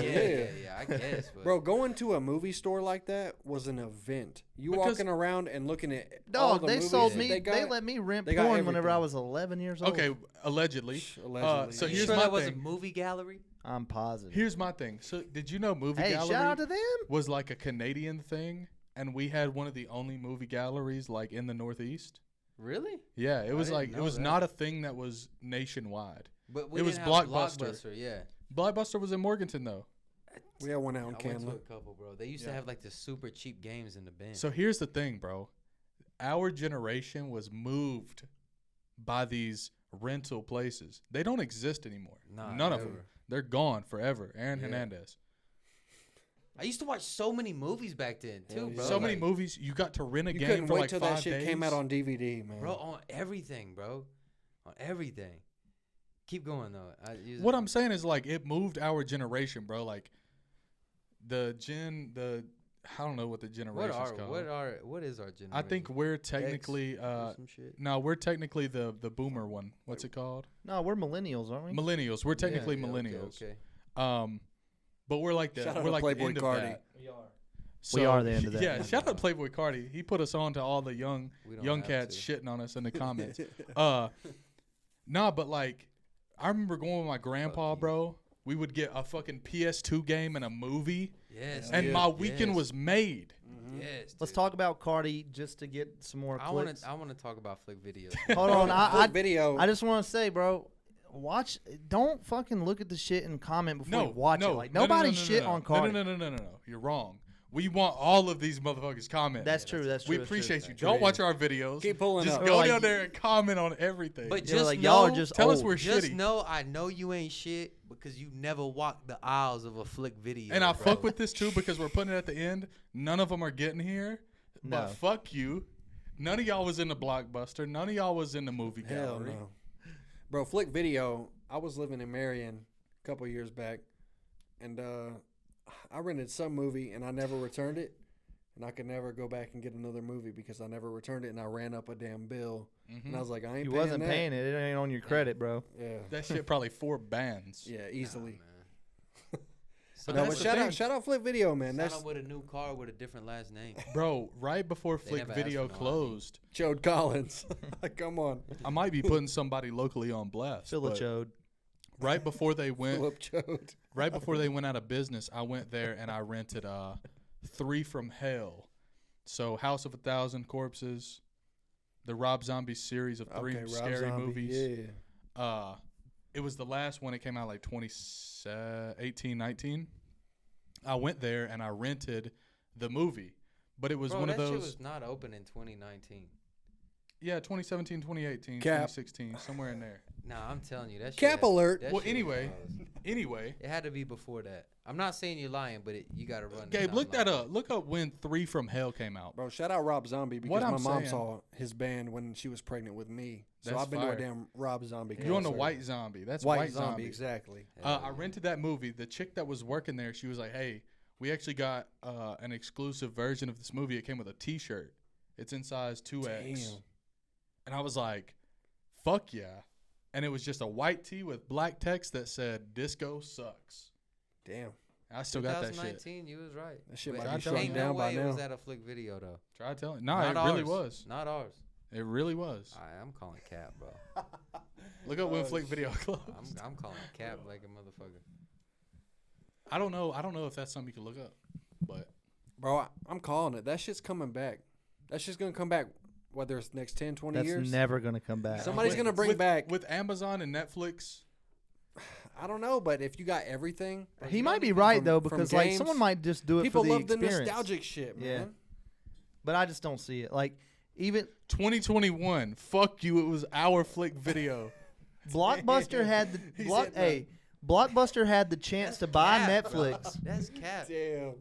yeah, I guess. But Bro, going to a movie store like that was an event. You Because- walking around and looking at all Dog, the they movies sold that me. They, They, got. let me rent they got porn whenever I everything. was 11 years old. Okay, allegedly. Allegedly. So you here's sure my that was a thing. movie gallery? I'm positive. Here's my thing. So did you know Movie Hey, Gallery shout out to them. was like a Canadian thing, and we had one of the only movie galleries like in the Northeast? Really? Yeah, it was didn't like it know was that. not a thing that was nationwide. But we It was didn't have Blockbuster. Yeah. Blockbuster was in Morganton though. We had one out I in went to Candler. a couple, bro. They used to Yeah. have like the super cheap games in the bin. So here's the thing, bro. Our generation was moved by these rental places. They don't exist anymore. Nah, None of them. never. They're gone forever. Aaron Yeah. Hernandez. I used to watch so many movies back then too, Hell yeah. bro. So many like, movies. You got to rent a You game couldn't for wait like till 5 that shit days. came out on DVD, man. bro, on everything, bro, on everything. Keep going though. What I'm saying is like it moved our generation, bro. Like the I don't know what the generation's called. what is our generation? I think we're technically or some shit. no, we're technically the boomer one. What's it called? No, we're millennials, aren't we? Millennials. We're technically Yeah, millennials. Okay. But we're like Shout out we're to like Playboy the end Cardi. of that. We are. So, We are the end of that. Yeah, shout out Playboy Cardi. He put us on to all the young We don't young have cats to. shitting on us in the comments. Nah, but like I remember going with my grandpa, you. bro. We would get a fucking PS2 game and a movie, Yes. and dude, my weekend yes, was made. Yes. Let's dude. talk about Cardi just to get some more I want clicks. to. I want to talk about Flick videos. Hold on, Flick Video. I just want to say, bro, don't fucking look at the shit and comment before you watch it. Like nobody shit on Cardi. No. You're wrong. We want all of these motherfuckers comment. That's true. That's true. We that's true. appreciate you. True. Don't watch our videos. Keep pulling Just up. go Like, down there and comment on everything. But You're just like, know, y'all are just tell us old. we're just shitty. know I know you ain't shit because you never walked the aisles of a Flick video. And I bro. fuck with this too because we're putting it at the end. None of them are getting here. No. But fuck you. None of y'all was in the Blockbuster. None of y'all was in the movie Hell gallery. no. Bro, Flick Video, I was living in Marion a couple years back, and I rented some movie, and I never returned it, and I could never go back and get another movie because I never returned it, and I ran up a damn bill, and I was like, I ain't You paying wasn't that. paying it. It ain't on your credit, bro. Yeah, That shit probably 4 bands. yeah, easily. Sign No, up but with a- shout out Flick Video, man. sign That's up with a new car with a different last name. Bro, right before They Flick never asked Video for no ID. closed, Chode Collins. Come on, I might be putting somebody locally on blast. but Philichode. right before they went Philip Chode. right before they went out of business, I went there and I rented 3 from Hell. So House of a Thousand Corpses, the Rob Zombie series of 3 Okay, Rob scary Zombie, movies. Yeah. it was the last one. It came out like 2018, 19. I went there and I rented the movie, but it was Bro, one of that shit those. was not open in 2019. Yeah, 2017, 2018, Cap. 2016, somewhere in there. Nah, I'm telling you that. Shit Cap had- alert. that Well, shit was anyway, closed. anyway, It had to be before that. I'm not saying you're lying, but you got to run. the Gabe, look that timeline. up. Look up when 3 from Hell came out. Bro, shout out Rob Zombie because What my I'm mom saying- saw his band when she was pregnant with me. So That's I've been fire. to a damn Rob Zombie. You're on the concert. White Zombie. That's White White Zombie, exactly. Hell I yeah. rented that movie. The chick that was working there, she was like, "Hey, we actually got an exclusive version of this movie. It came with a T-shirt. It's in size 2X." Damn. And I was like, "Fuck yeah!" And it was just a white tee with black text that said "Disco sucks." Damn. I still got that shit. 2019, you was right. That shit But might be shutting ain't down no by way it was now. at a flick video though. Try telling. No, Not it really ours. was. Not ours. It really was. I'm calling cap, bro. Look up when Flick Video closed. I'm calling cap like a motherfucker. I don't know. I don't know if that's something you can look up, but Bro, I'm calling it. That shit's coming back. That shit's going to come back, whether it's next 10, 20 That's years. never gonna come back. Somebody's With- going to bring with- back, with Amazon and Netflix. I don't know, but if you got everything, He might be right from- though, from because like games, someone might just do it people for the love the experience. nostalgic shit, Yeah. man. But I just don't see it. Like even 2021. Fuck you. It was our Flick Video. Blockbuster had the He said hey, Blockbuster had the chance to buy Cap, bro. Netflix. That's cap. Damn.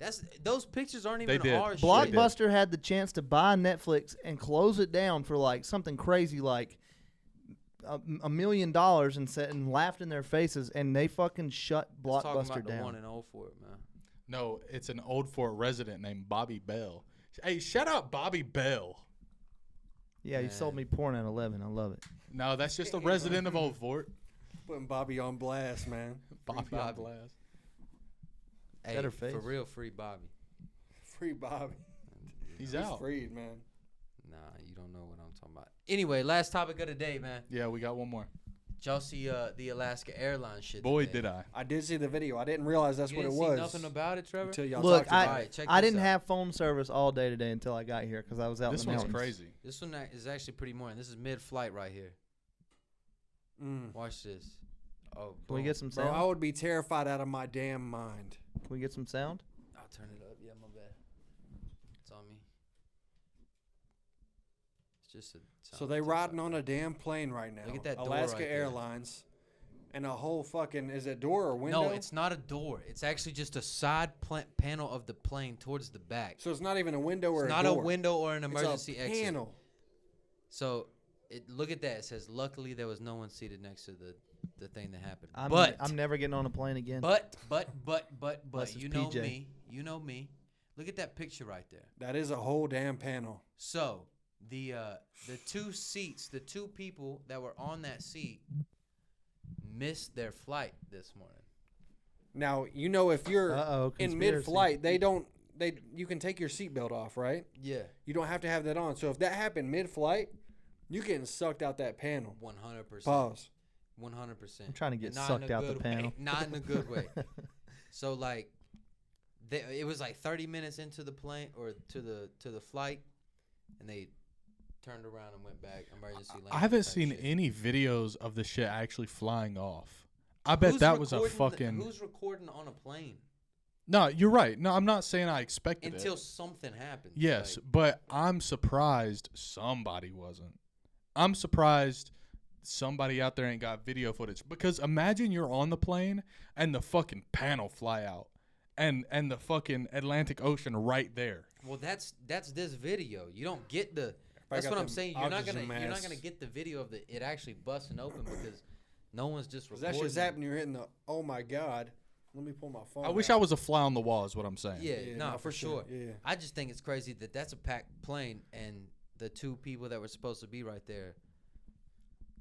Those pictures aren't They even did. ours. Block- shit. Blockbuster had the chance to buy Netflix and close it down for like something crazy like $1 million and said and laughed in their faces, and they fucking shut Let's talk Blockbuster about the one down. in Old Fort, man. No, it's an Old Fort resident named Bobby Bell. Hey, shout out Bobby Bell. Yeah, you sold me porn at 11. I love it. No, that's just a resident of Old Fort. Putting Bobby on blast, man. Bobby on Bobby. blast. Hey, Better for face. real, free Bobby. Free Bobby. He's out. freed, man. Nah, you don't know what I'm talking about. Anyway, last topic of the day, man. Yeah, we got one more. Did y'all see the Alaska Airlines shit? Boy, today? did I. I did see the video. I didn't realize that's You what it didn't was. see nothing about it, Trevor? until y'all Look, talked about Alright, it. check I this didn't out. have phone service all day today until I got here because I was out This in the one's mountains. crazy. This one is actually pretty morning. This is mid-flight right here. Watch this. Oh, Can we boom. get some Bro, sound? I would be terrified out of my damn mind. Can we get some sound? I'll turn it up. Yeah, my bad. It's on me. It's just a. So they riding on a damn plane right now. Look at that door Alaska right there. Airlines, and a whole fucking is it door or window? No, it's not a door. It's actually just a side panel of the plane towards the back. So it's not even a window or It's a not door. a window or an It's emergency a exit. panel. So, look at that. It says, "Luckily, there was no one seated next to the thing that happened." I'm never getting on a plane again. But Unless it's you know PJ. me. You know me. Look at that picture right there. That is a whole damn panel. So the two seats, the two people that were on that seat, missed their flight this morning. Now you know if you're Uh-oh, in conspiracy. mid-flight, you can take your seatbelt off, right? Yeah, You don't have to have that on. So if that happened mid-flight, you getting sucked out that panel. 100%. Pause. 100%. I'm trying to get And not sucked in a out the good panel. way. Not in a good way. So like, it was like 30 minutes into the plane or to the flight, and they turned around and went back emergency landing. I haven't type seen shit. any videos of the shit actually flying off. I bet Who's that was a recording fucking. who's recording on a plane No, you're right. No, I'm not saying I expected until it. something happens. Yes, Like, but I'm surprised somebody wasn't. I'm surprised somebody out there ain't got video footage, because imagine you're on the plane and the fucking panel fly out and the fucking Atlantic Ocean right there. well, that's this video. You don't get the. I That's got what I'm them saying. You're not oxygen gonna masks. get the video of it actually busting open because no one's just That recording. shit's happening. You're hitting the. Oh my god. Let me pull my phone. I wish out. I was a fly on the wall is what I'm saying. Yeah, Yeah, no, no, for for sure. sure. Yeah. I just think it's crazy that that's a packed plane and the two people that were supposed to be right there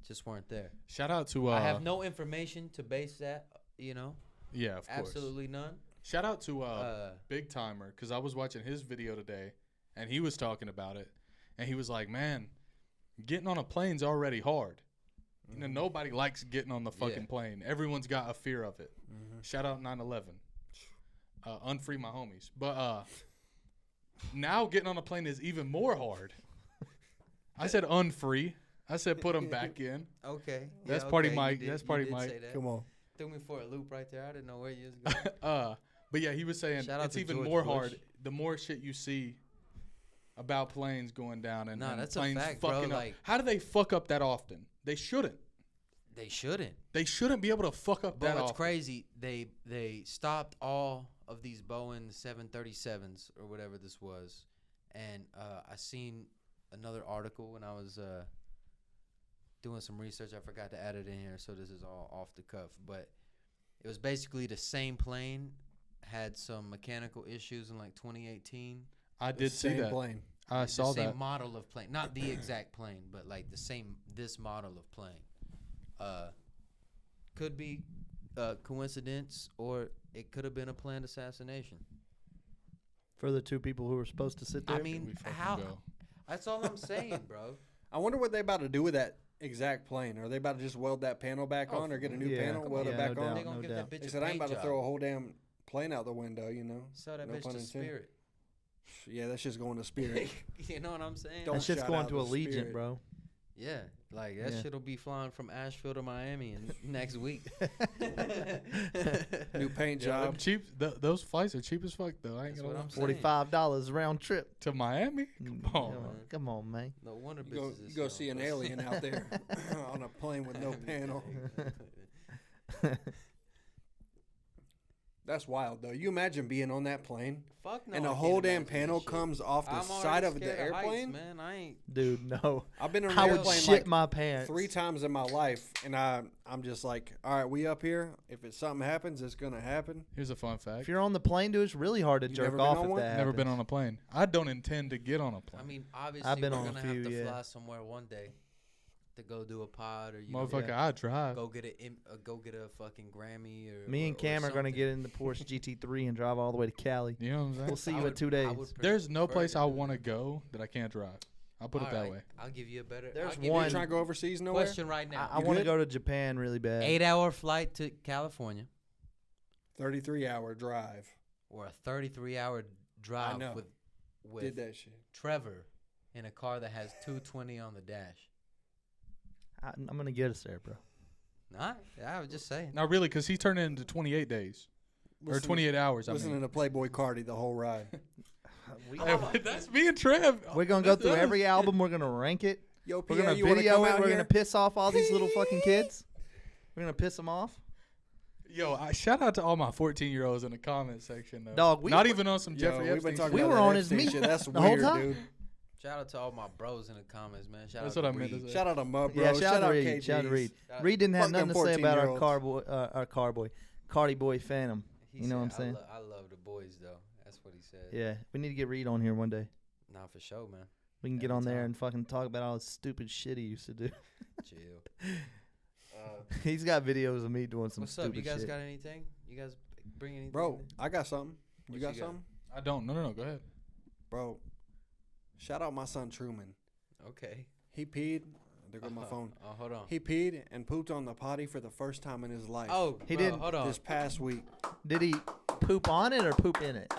just weren't there. Shout out to I have no information to base that. yeah, of course. Absolutely none. Shout out to Big Timer, because I was watching his video today and he was talking about it, and he was like, "Man, getting on a plane's already hard. You know, nobody likes getting on the fucking Yeah. plane. Everyone's got a fear of it." Shout out 9/11. Unfree my homies. But now getting on a plane is even more hard. I said unfree. I said put them back in. Okay. That's yeah, Party okay, Mike. you did- That's you Party did Mike. say that. Come on. Threw me for a loop right there. I didn't know where you was going. But yeah, he was saying Shout out it's to even George more Bush. hard the more shit you see about planes going down and, Nah, and that's a planes fact, bro, fucking up. like- How do they fuck up that often? They shouldn't. They shouldn't. They shouldn't be able to fuck up But that what's often. crazy, they stopped all of these Boeing 737s or whatever this was, and I seen another article when I was doing some research. I forgot to add it in here, so this is all off the cuff. But it was basically the same plane had some mechanical issues in like 2018. I did see Same that. plane. I saw the same that. model of plane, not the exact plane, but like this model of plane. Could be coincidence, or it could have been a planned assassination. For the two people who were supposed to sit there. I We mean, fucking how? go. That's all I'm saying, bro. I wonder what they about to do with that exact plane. Are they about to just weld that panel back Oh, on, or get a new yeah. panel, Come weld on, it yeah, back no on? doubt. They gonna give that bitch They a said I ain't paint about to job. throw a whole damn plane out the window, you know. Sell that No bitch pun to intended. Spirit. Yeah, that's just going to Spirit. You know what I'm saying? Don't that shit's shout going out to to Allegiant, Spirit. bro. Yeah, like that Yeah. shit'll be flying from Asheville to Miami in next week. New paint Yeah, them job. cheap. Those flights are cheap as fuck, though. I ain't That's gonna what lie. I'm saying. $45 round trip. To Miami? Come on. man. Come on, man. No wonder You go, bitches you is go young, see an bro. alien out there on a plane with no panel. That's wild, though. You imagine being on that plane Fuck no. and I a can't whole damn imagine that panel shit. comes off the I'm side already of the scared heights, airplane? man. I ain't. Dude, no. I've been on an I would airplane shit like my pants. 3 times in my life, and I'm just like, all right, we up here. If it's something happens, it's gonna happen. Here's a fun If fact. you're on the plane, dude, it's really hard to You jerk never been off on if one? that Never been happens. on a plane. I don't intend to get on a plane. I mean, obviously, been we're on a gonna few, have to yeah. fly somewhere one day to go do a pod, or you know, Motherfucker, I drive. go get a fucking Grammy, or Me and or Cam are going to something. get in the Porsche GT3 and drive all the way to Cali. You know what I'm saying? We'll see I you in would- 2 I days. would There's no prefer place to I do want to that. go that I can't drive. I'll put it that Alright, way. I'll give you a better. There's I'll give you one- You trying to go overseas nowhere? question right now. I You want to good? go to Japan really bad. 8-hour flight to California 33-hour drive. or a 33-hour drive know. with Did that shit. Trevor in a car that has 220 on the dash. I'm going to get us there, bro. Nah, I was just saying. Not really, because he's turning into 28 days. Or 28 hours, I Listening mean. to Playboy Cardi the whole ride. Hey, that's me and Trev. We're going to go That's through us. every album. We're going to rank it. Yo, We're Pierre, going to you wanna video come it. out We're here? going to piss off all these little fucking kids. We're going to piss them off. Yo, shout out to all my 14-year-olds in the comment section, though. Dog, we Not were- even on some Yo, Jeffrey we've been Epstein talking shit. We about were that on his Epstein meet shit. That's the whole weird, time. dude. Shout out to all my bros in the comments, man. Shout That's out what to I meant to Reed. say. Shout out to Mud, bro. Yeah, shout out Reed. KGs. Shout out to Reed. Shout- Reed didn't have Fuck them nothing to say about our 14-year-olds. Cardi Boy Phantom. He You know said, what I'm saying? I love the boys, though. That's what he said. Yeah, we need to get Reed on here one day. Nah, for sure, man. We can get Every on there time. and fucking talk about all the stupid shit he used to do. Chill. He's got videos of me doing some What's stupid up? You guys shit. got anything? You guys bring anything? Bro, I got something. You What got you got? something? I don't. No, go ahead. Bro, shout out my son Truman. Okay. He peed. There goes my phone. Oh, hold on. He peed and pooped on the potty for the first time in his life. Oh, He bro, didn't- Hold on. This past week. Did he poop on it or poop in it?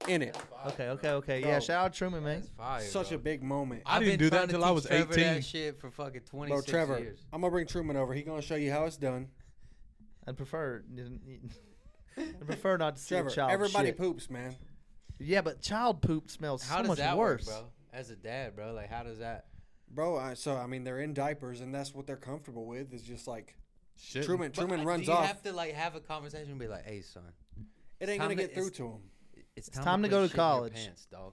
In it. Okay. Bro, Yeah, shout out Truman, man. That's fire, Such bro. a big moment. I I've didn't been do that trying to until I teach was Trevor 18. That shit for fucking Bro, 26 Trevor, years. I'm going to bring Truman over. He going to show you how it's done. I'd prefer not to see Trevor, a child everybody shit. poops, man. Yeah, but child poop smells How so does much that worse. work, bro? As a dad, bro, like how does that? Bro, I mean, they're in diapers, and that's what they're comfortable with. It's just like, Shit. Truman But, runs do you off. have to like have a conversation and be like, "Hey, son, It ain't time going to to- get through it's- to him. it's time to put go to shit in your college." pants, dog.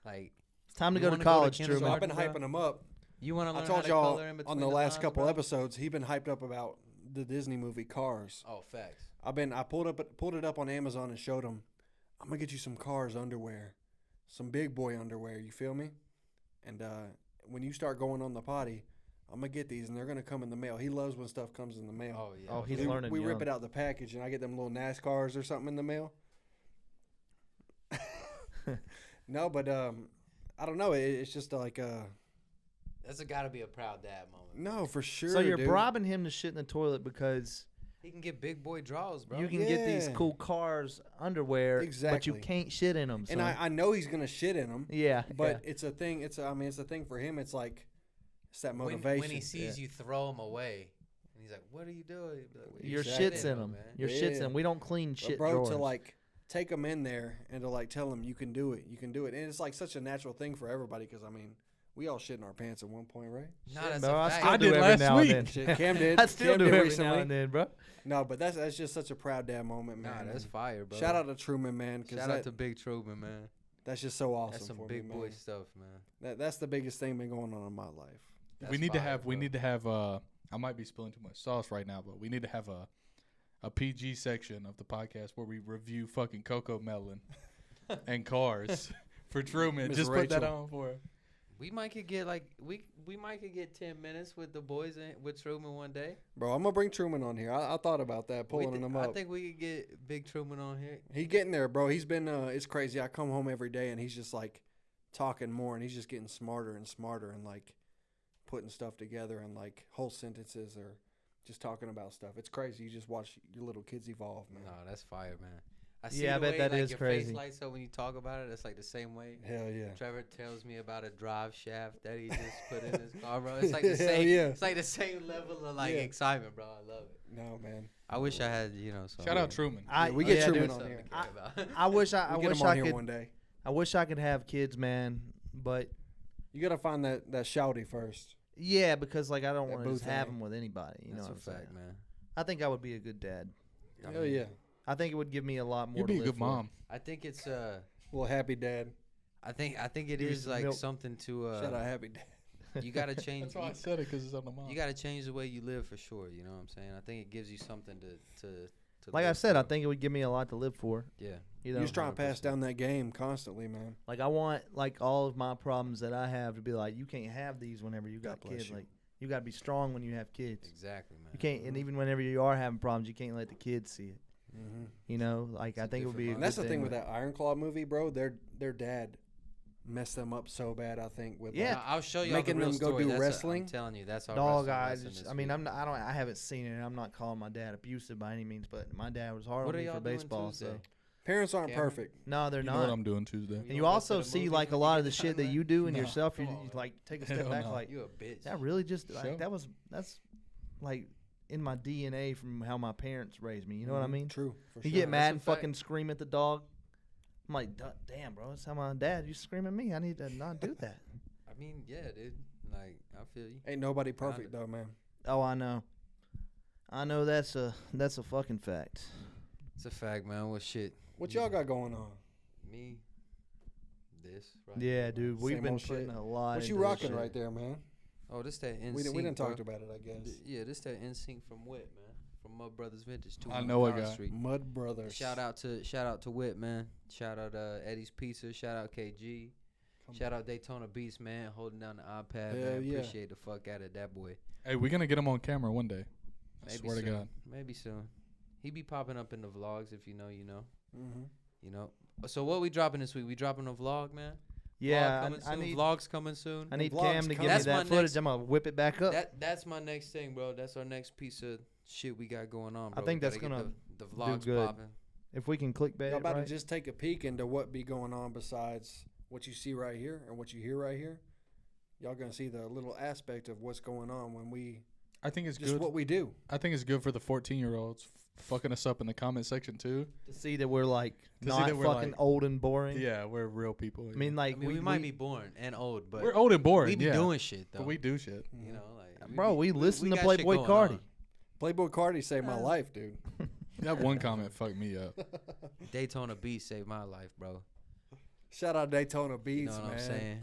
Like It's time to You go to wanna go to college, So Truman. I've been kindergarten, hyping him up. you want to learn I how told to y'all color in between on the last lines, couple bro? episodes, he been hyped up about the Disney movie Cars. Oh, facts. I pulled it up on Amazon and showed him. I'm gonna get you some Cars underwear, some big boy underwear. You feel me? And when you start going on the potty, I'm gonna get these, and they're gonna come in the mail. He loves when stuff comes in the mail. Oh yeah. Oh, he's we, learning we rip young. it out the package, and I get them little NASCARs or something in the mail. No, but I don't know. It's just like That's got to be a proud dad moment. no, for sure. So you're dude. bribing him to shit in the toilet because He can get big boy draws, bro. you can get these Yeah. cool cars underwear, but you Exactly. can't shit in them. And I know he's gonna shit in them. yeah, But it's a thing. It's a thing for him. It's like It's that motivation. When he sees you throw him away, and he's like, "What are you doing?" You'd be like, Your Exactly. shit's in them. man. Your shit's in 'em. We don't clean But shit bro, drawers. to like take them in there and to like tell them you can do it, you can do it, and it's like such a natural thing for everybody because I mean, we all shit in our pants at one point, right? Nah, Shit, that's bro, a I fact. still I do did every last now week. and then. Shit, Cam did. I still Cam do did every recently. now and then, bro. No, but that's just such a proud dad moment, man. Nah, that's And fire, bro. shout out to Truman, man, because Shout out to Big Truman, man. that's just so awesome. That's some for big me, boy man. stuff, man. That's the biggest thing been going on in my life. That's we need fire, to bro. have I might be spilling too much sauce right now, but we need to have a PG section of the podcast where we review fucking Coco Melon and Cars for Truman. Miss Just put that Rachel. on for him. We might could get like we might could get 10 minutes with the boys with Truman one day. Bro, I'm gonna bring Truman on here. I thought about that, pulling him up. I think we could get Big Truman on here. He getting there, bro. He's been it's crazy. I come home every day and he's just like talking more and he's just getting smarter and smarter and like putting stuff together and like whole sentences or just talking about stuff. It's crazy. You just watch your little kids evolve, man. No, that's fire, man. I see Yeah, I the bet way, that like, is your crazy. face lights up when you talk about it. It's like the same way. Hell yeah. Trevor tells me about a drive shaft that he just put in his car, bro. It's like the Hell same. yeah. It's like the same level of like Yeah. excitement, bro. I love it. No, man. I wish I had, some. Shout out Truman. We get Truman dude, on something here. to care about. I wish I We get wish him on I here could. one day. I wish I could have kids, man. But You gotta find that shouty first. yeah, because like I don't That want to just booth have thing. them with anybody. You That's know a what I'm fact, saying? man. I think I would be a good dad. I Hell mean, yeah. I think it would give me a lot more. You'd be to a live good for. mom. I think it's Well, happy dad. I think it Give me is some like milk. something to Shout out happy dad. you gotta change. That's why I said it because it's on the mom. You gotta change the way you live for sure. You know what I'm saying? I think it gives you something to Like I live said, I for. think it would give me a lot to live for. Yeah. You You know, just trying to pass 100%. down that game constantly, man. like I want like all of my problems that I have to be like, you can't have these whenever you got God bless kids. you. Like you got to be strong when you have kids. Exactly, man. You can't, and even whenever you are having problems, you can't let the kids see it. Mm-hmm. You know, like It's I a think it would be. A different And that's good the thing with but- that Iron Claw movie, bro. Their dad messed them up so bad. I think with Yeah. like, I'll show you Making the real them go story. do That's wrestling? I'm telling you, that's our Dog, wrestling I lesson just, this I mean, week. I haven't seen it. I'm not calling my dad abusive by any means, but my dad was hard What on are me y'all for doing baseball. Tuesday? So parents aren't Cameron? perfect. no, they're You know not. what I'm doing Tuesday. And you also see like a lot of the shit that you do in No. yourself. You, Come on, you man. like take a step Hell back, no. like You a bitch. that really just Sure. like that's like in my DNA from how my parents raised me. You know what I Mhm. mean? True. For You sure. get mad That's a and fact. fucking scream at the dog. I'm like, damn, bro, that's how my dad used to scream at me. I need to not do that. I mean, yeah, dude. Like, I feel you. Ain't nobody perfect Kinda. though, man. Oh, I know. I know that's a fucking fact. It's a fact, man. What shit? What y'all got going on? Me. This. Right Yeah, here, dude, man. we've Same been old putting shit. a lot. What you into this rocking shit. right there, man? Oh, this that NSYNC. We didn't bro. talk about it, I guess. Yeah, this that NSYNC from Whit, man. From Mud Brothers Vintage. I know a College guy. Street. Mud Brothers. Shout out to Whit, man. Shout out Eddie's Pizza. Shout out KG. Shout out Daytona Beast, man. Holding down the iPad, Hell man. yeah. Appreciate the fuck out of that boy. Hey, we're gonna get him on camera one day. I Maybe swear soon. to God. Maybe soon. He be popping up in the vlogs if you know, you know. Mm-hmm. You know. So what we dropping this week? We dropping a vlog, man. Yeah, Vlog coming I soon. need Vlogs coming soon. I need vlogs Cam to give coming. me That's that my footage. next- I'm gonna whip it back up. That's my next thing, bro. That's our next piece of shit we got going on, I bro. think We that's gotta get gonna the vlogs good. popping. If we can clickbait Y'all it, about right? to just take a peek into what be going on besides what you see right here and what you hear right here. Y'all gonna see the little aspect of what's going on when we I think it's just good. what we do. I think it's good for the 14-year-olds fucking us up in the comment section too. to see that we're like To see not that we're, fucking like- old and boring. Yeah, we're real people. I mean, like we might be boring and old, but we're old and boring. we be yeah, doing shit though. but we do shit. you know, like bro, we listen to got shit Playboy going Cardi. on. Playboy Cardi saved my life, dude. That one comment fucked me up. Daytona Beast saved my life, bro. Shout out Daytona You Beats, know what man. I'm saying?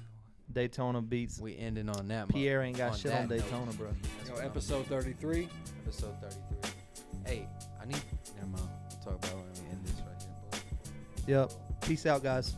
Daytona beats. We ending on that. Pierre ain't got on shit that on note. Daytona, bro. That's Yo, what I'm- episode 33. episode 33. Hey, I need. Never mind. We'll talk about it when we end this right here, boy. Yep. Peace out, guys.